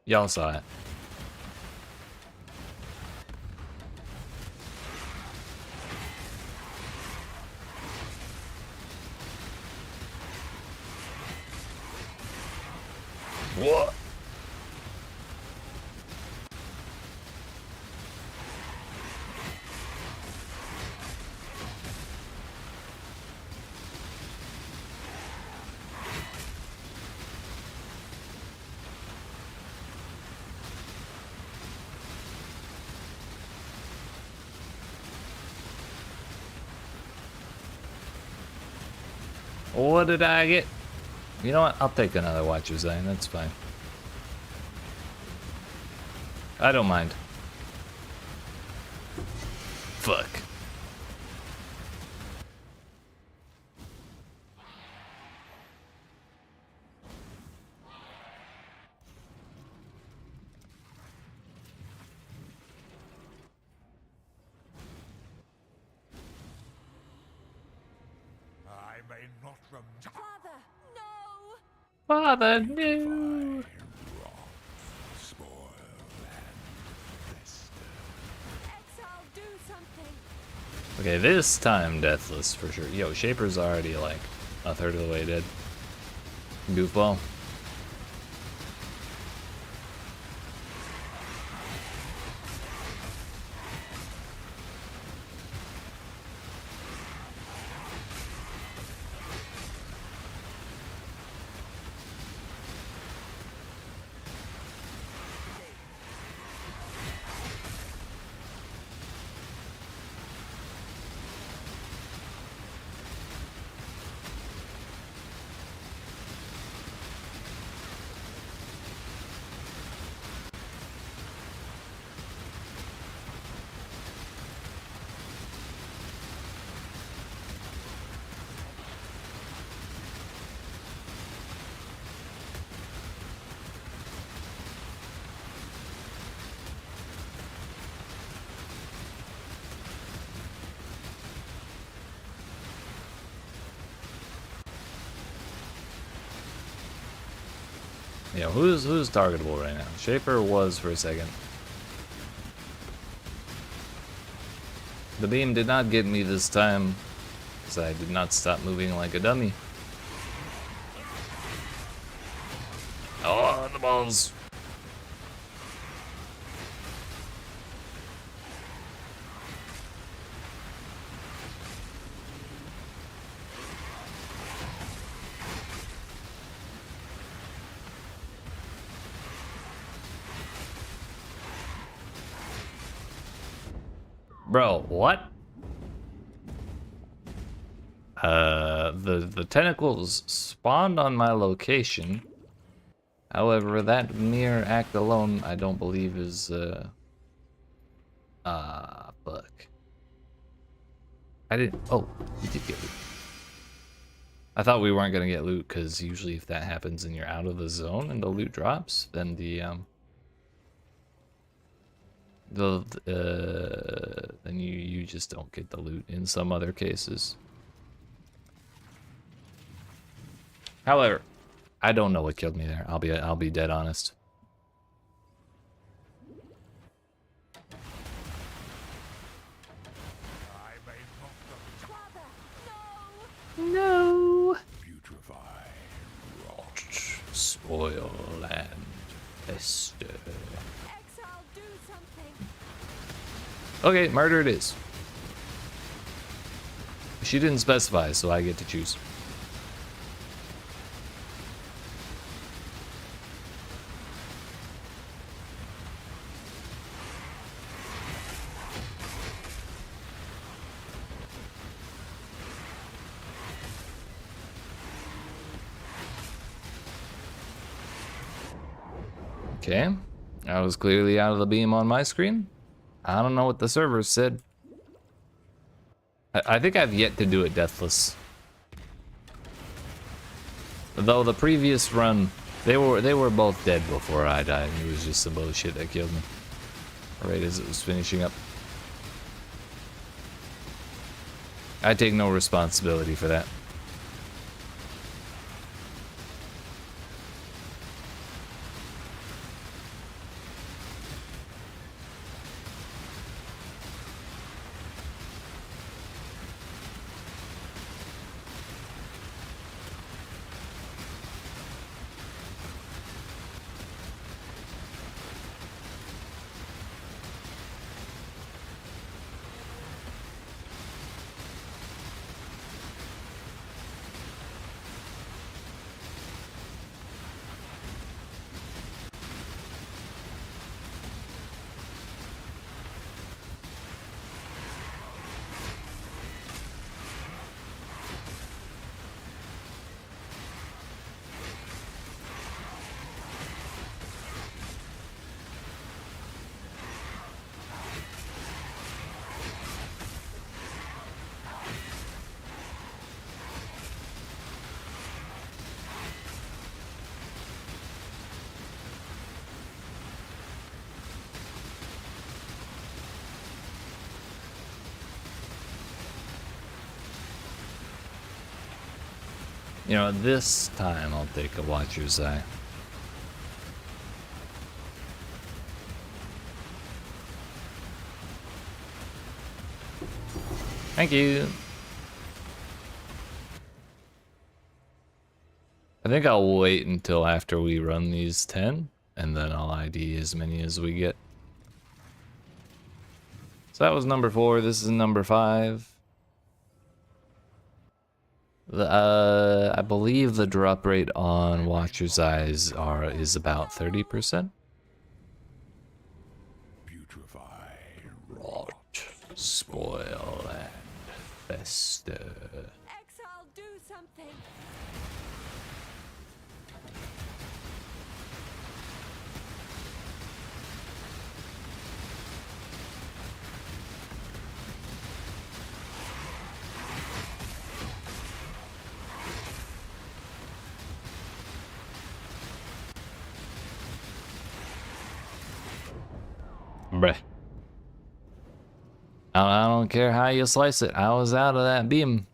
Y'all saw it. What? What did I get? You know what? I'll take another Watcher Zane. That's fine. I don't mind. Fuck. I may not Father, no! Father, no. Exile, do something. Okay, this time deathless for sure. Yo, Shaper's already like a third of the way dead. Goofball. Yeah, who's targetable right now? Shaper was for a second. The beam did not get me this time, because I did not stop moving like a dummy. Oh, the balls. Bro, what? The tentacles spawned on my location. However, that mere act alone, I don't believe is, fuck. I didn't, oh, we did get loot. I thought we weren't gonna get loot, because usually if that happens and you're out of the zone and the loot drops, then then you just don't get the loot in some other cases. However, I don't know what killed me there. I'll be dead honest. Father, no! No. Putrefy. Rot, spoil, and fester. Exile, do something! Okay, murder it is. She didn't specify, so I get to choose. Okay, I was clearly out of the beam on my screen. I don't know what the servers said. I think I've yet to do it deathless. Though the previous run, they were both dead before I died. It was just some bullshit that killed me right as it was finishing up. I take no responsibility for that. You know, this time I'll take a Watcher's Eye. Thank you. I think I'll wait until after we run these 10, and then I'll ID as many as we get. So that was number 4, this is number 5. I believe the drop rate on Watcher's Eyes is about 30%. Putrefy. Rot, spoil, and fester. Exile, do something! Bruh. I don't care how you slice it. I was out of that beam.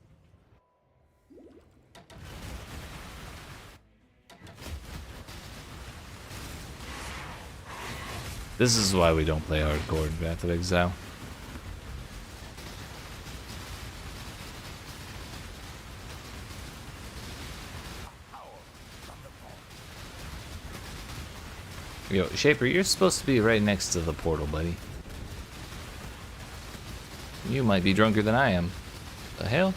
This is why we don't play hardcore in Path of Exile. Yo, Shaper, you're supposed to be right next to the portal, buddy. You might be drunker than I am. The hell?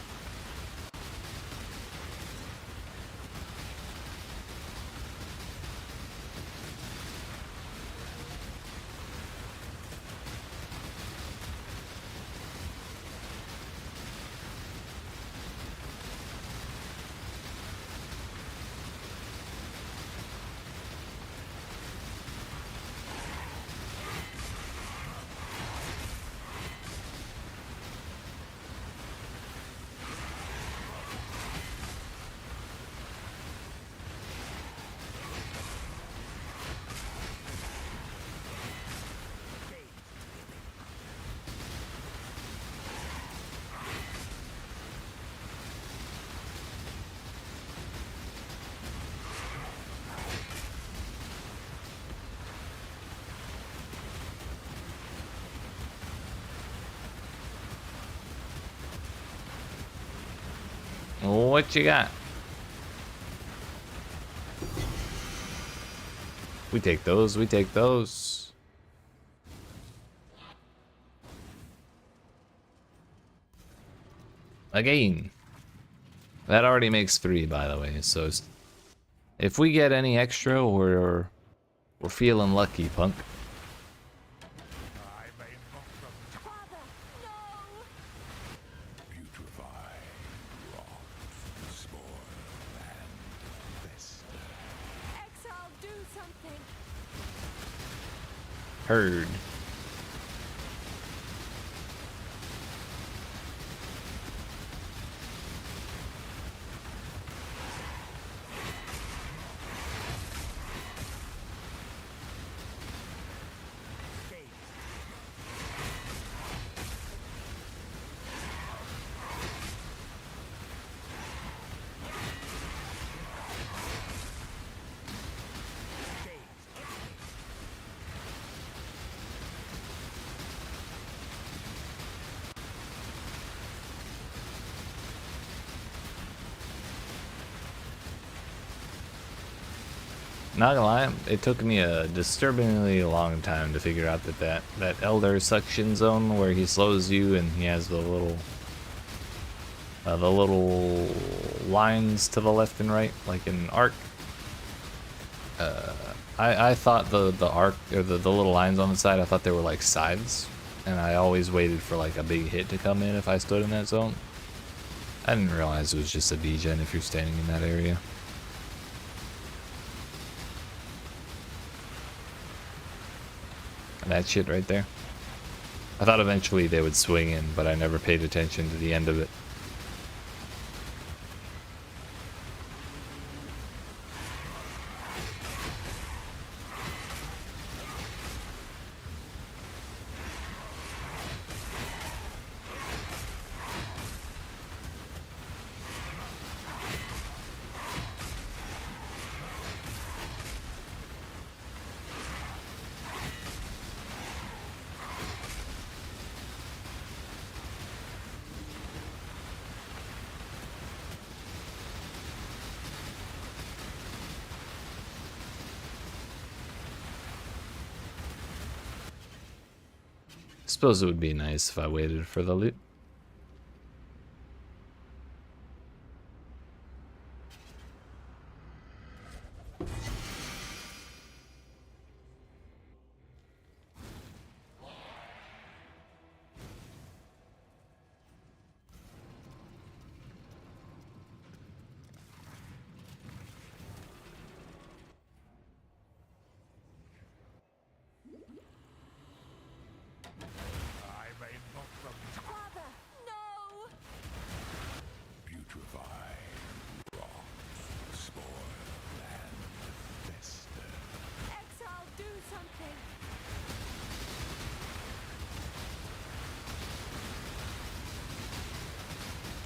What you got? We take those, we take those. Again. That already makes 3, by the way, so if we get any extra, we're feeling lucky, punk. Father, no! Putrefy, rot, spoil, and fester. Exile, do something! Heard. Not gonna lie, it took me a disturbingly long time to figure out that Elder suction zone where he slows you and he has the little lines to the left and right, like in Arc. I thought the arc or the little lines on the side, I thought they were like scythes, and I always waited for like a big hit to come in if I stood in that zone. I didn't realize it was just a degen if you're standing in that area. That shit right there. I thought eventually they would swing in, but I never paid attention to the end of it. Suppose it would be nice if I waited for the loot. Father, no! Putrefy, rot, spoil, and fester. Exile, do something!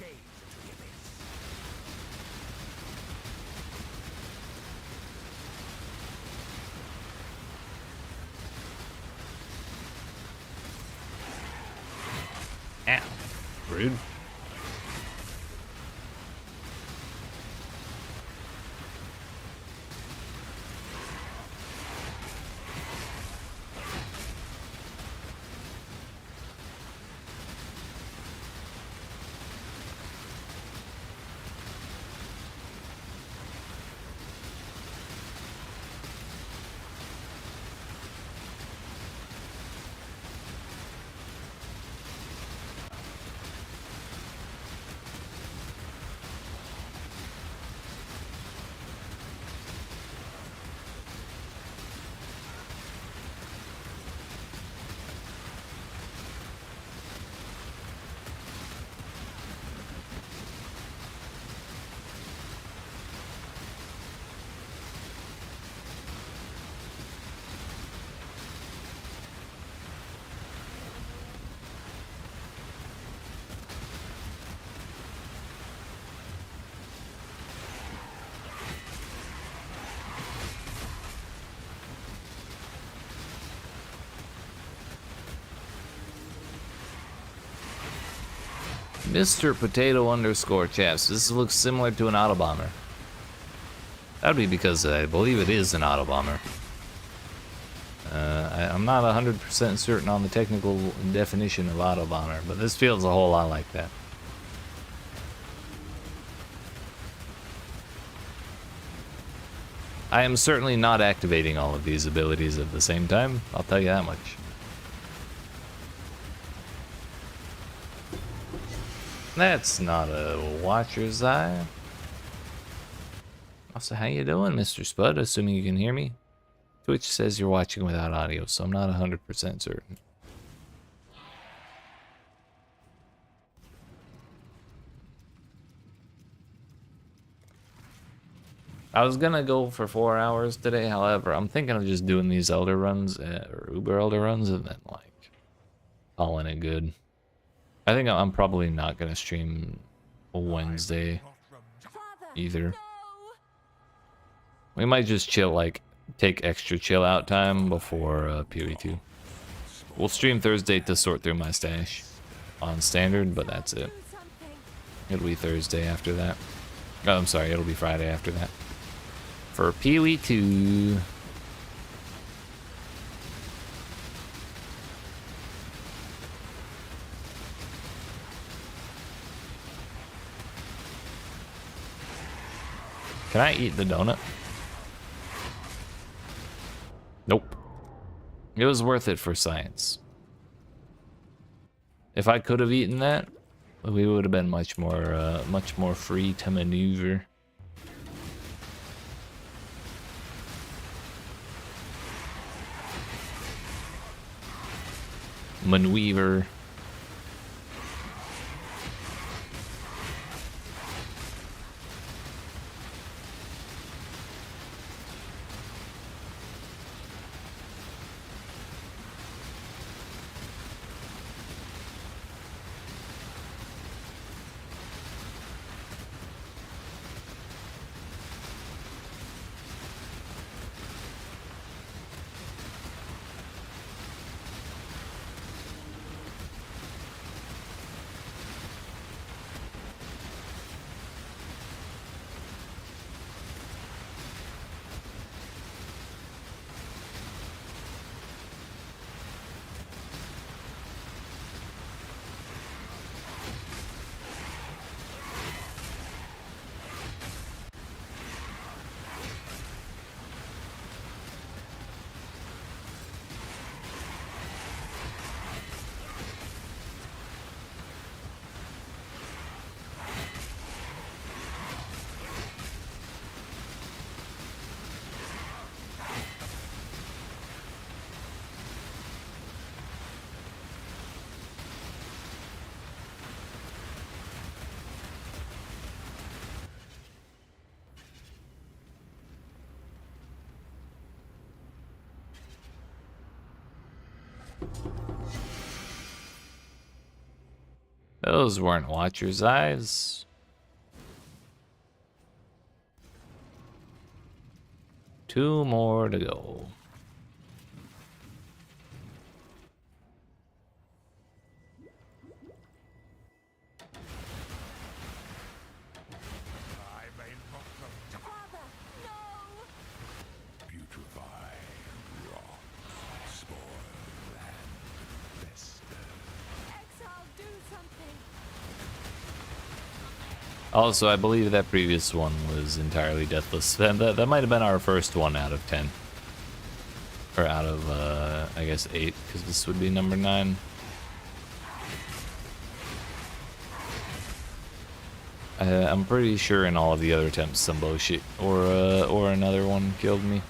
Gaze into the abyss. Ow. Rude. Mr. Potato underscore chaps. This looks similar to an Autobomber. That'd be because I believe it is an Autobomber. I'm not 100% certain on the technical definition of Autobomber, but this feels a whole lot like that. I am certainly not activating all of these abilities at the same time, I'll tell you that much. That's not a Watcher's Eye. Also, how you doing, Mr. Spud? Assuming you can hear me. Twitch says you're watching without audio, so I'm not 100% certain. I was gonna go for 4 hours today, however, I'm thinking of just doing these Elder runs, or Uber Elder runs, and then, like, calling it good. I think I'm probably not gonna stream Wednesday Father, either. no! We might just chill, like, take extra chill out time before PoE2. We'll stream Thursday to sort through my stash on standard, but that's it. Do something. It'll be Thursday after that. Oh, I'm sorry, it'll be Friday after that. For PoE2. Can I eat the donut? Nope. It was worth it for science. If I could have eaten that, we would have been much more free to maneuver. Maneuver. Those weren't Watcher's Eyes. Two more to go. Father, no! Putrefy, rot, spoil, and fester. Exile, do something! Also, I believe that previous one was entirely deathless. That might have been our first one out of 10. Or out of, I guess 8, because this would be number 9. I'm pretty sure in all of the other attempts some bullshit or another one killed me.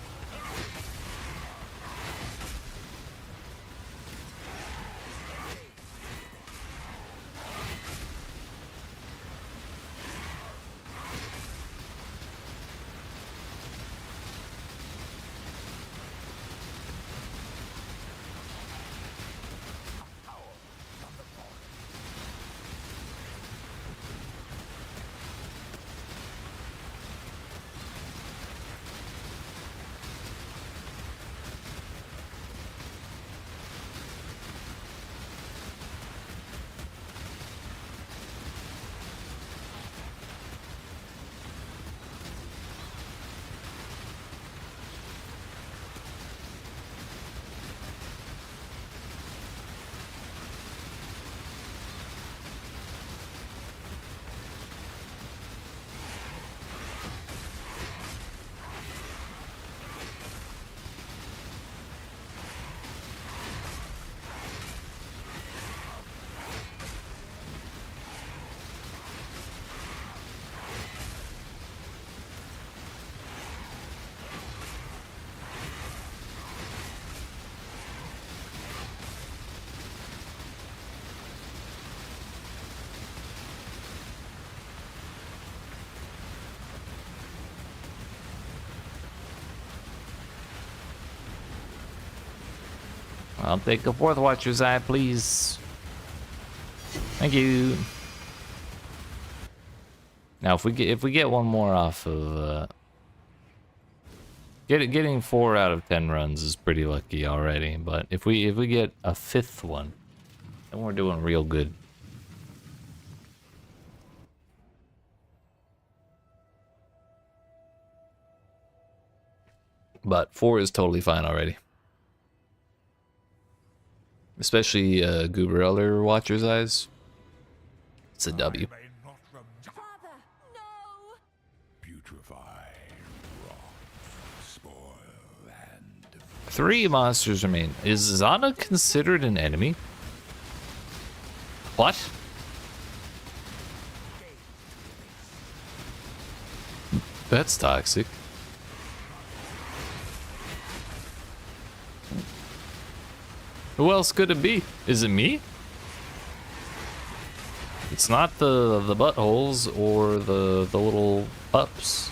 I'll take a 4th Watcher's Eye, please. Thank you. Now, if we get one more off of, getting 4 out of 10 runs is pretty lucky already. But if we get a 5th one, then we're doing real good. But 4 is totally fine already. Especially Goober Elder Watcher's Eyes. It's a W. Father, no! Putrefy, rot, spoil, and 3 monsters remain. Is Zana considered an enemy? What? That's toxic. Who else could it be? Is it me? It's not the buttholes or the little pups.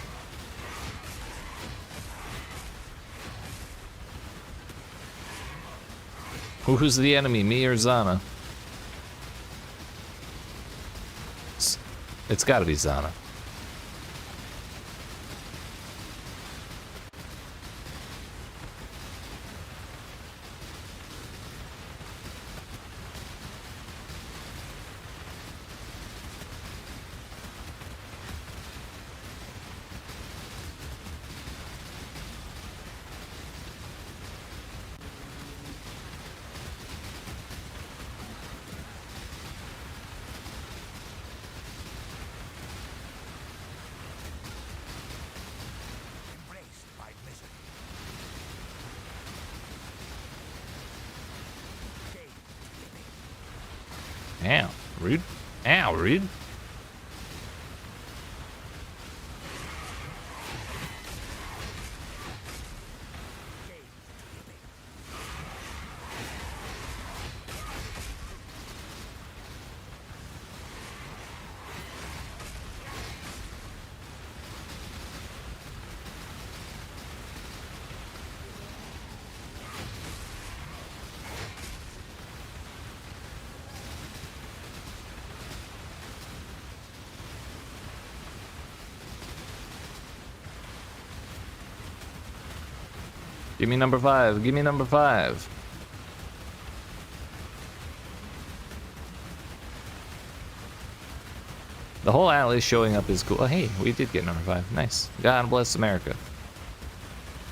Who's the enemy, me or Zana? It's gotta be Zana. embraced by misery. Ow, rude. Ow, rude. Give me number 5. Give me number 5. The whole atlas showing up is cool. Oh, hey, we did get number 5. Nice. God bless America.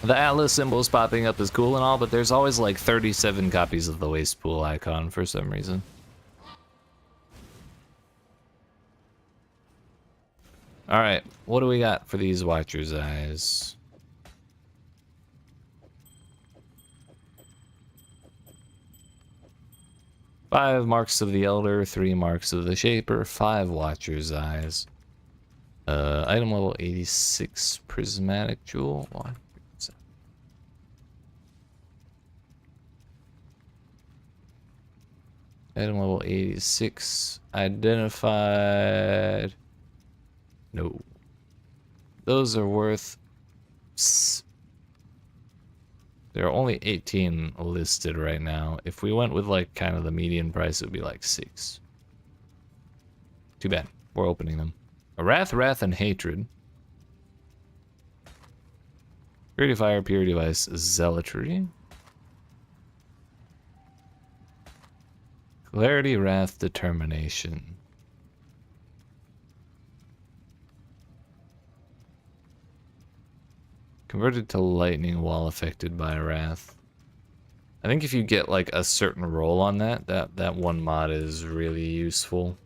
The atlas symbols popping up is cool and all, but there's always like 37 copies of the waste pool icon for some reason. Alright, what do we got for these Watcher's Eyes? Five marks of the Elder, 3 marks of the Shaper, 5 Watcher's Eyes. Item level 86 Prismatic Jewel. Item level 86 identified. No. Those are worth... There are only 18 listed right now. If we went with like kind of the median price, it would be like 6. Too bad. We're opening them. A Wrath, Wrath, and Hatred. Purity Fire, Purity Device, Zealotry. Clarity, Wrath, Determination. Converted to lightning while affected by wrath. I think if you get like a certain roll on that one mod is really useful.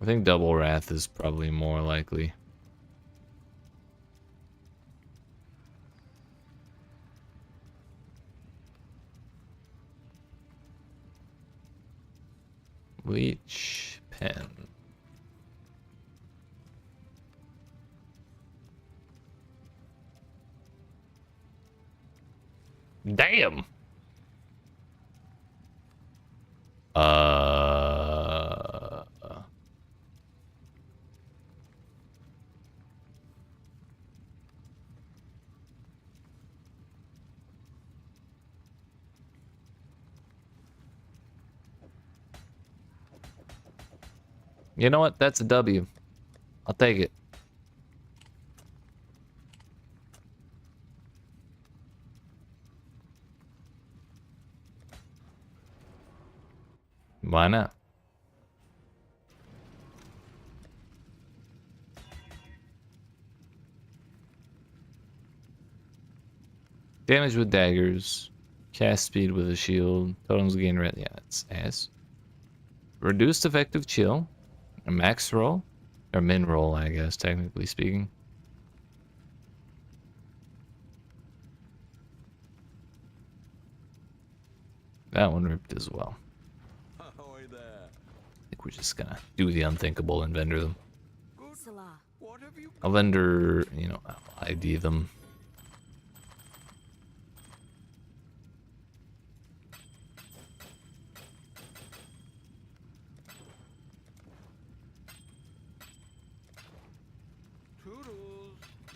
I think double wrath is probably more likely. Leech pen. Damn. You know what? That's a W. I'll take it. Why not? Damage with daggers. Cast speed with a shield. Totems gain red. Yeah, that's ass. Reduced effective chill. A max roll. Or min roll, I guess, technically speaking. That one ripped as well. Ahoy there. I think we're just gonna do the unthinkable and vendor them. Salah. What have you I'll vendor, you know, I'll ID them.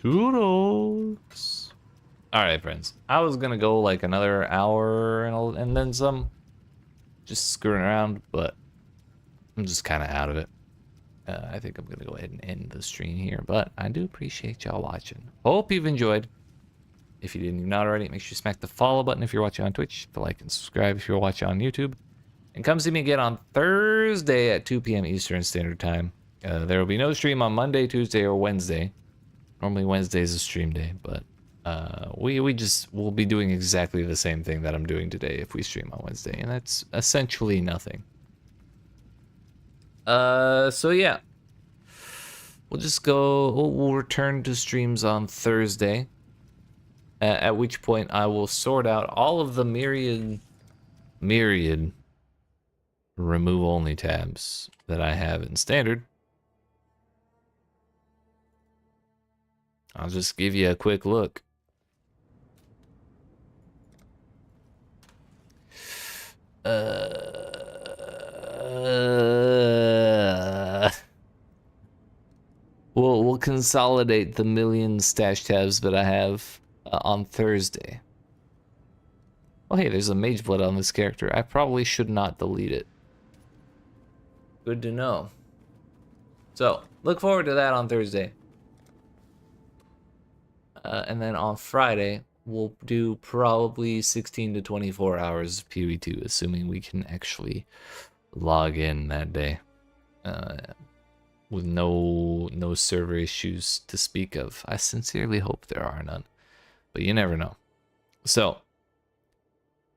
Toodles. All right, friends. I was gonna go like another hour and then some, just screwing around, but I'm just kind of out of it. I think I'm gonna go ahead and end the stream here, but I do appreciate y'all watching. Hope you've enjoyed. If you didn't even already, make sure you smack the follow button if you're watching on Twitch, the like and subscribe if you're watching on YouTube, and come see me again on Thursday at 2 p.m. Eastern Standard Time. There will be no stream on Monday, Tuesday, or Wednesday. Normally Wednesday is a stream day, but we'll be doing exactly the same thing that I'm doing today if we stream on Wednesday, and that's essentially nothing. So yeah, we'll just go. We'll return to streams on Thursday. At which point I will sort out all of the myriad remove only tabs that I have in standard. I'll just give you a quick look. We'll consolidate the million stash tabs that I have on Thursday. Oh hey, there's a mage blood on this character. I probably should not delete it. Good to know. So, look forward to that on Thursday. And then on Friday, we'll do probably 16 to 24 hours of PoE2, assuming we can actually log in that day. With no server issues to speak of. I sincerely hope there are none, but you never know. So,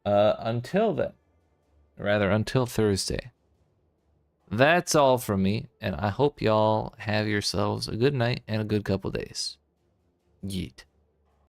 until then, until Thursday, that's all from me, and I hope y'all have yourselves a good night and a good couple days. Yeet.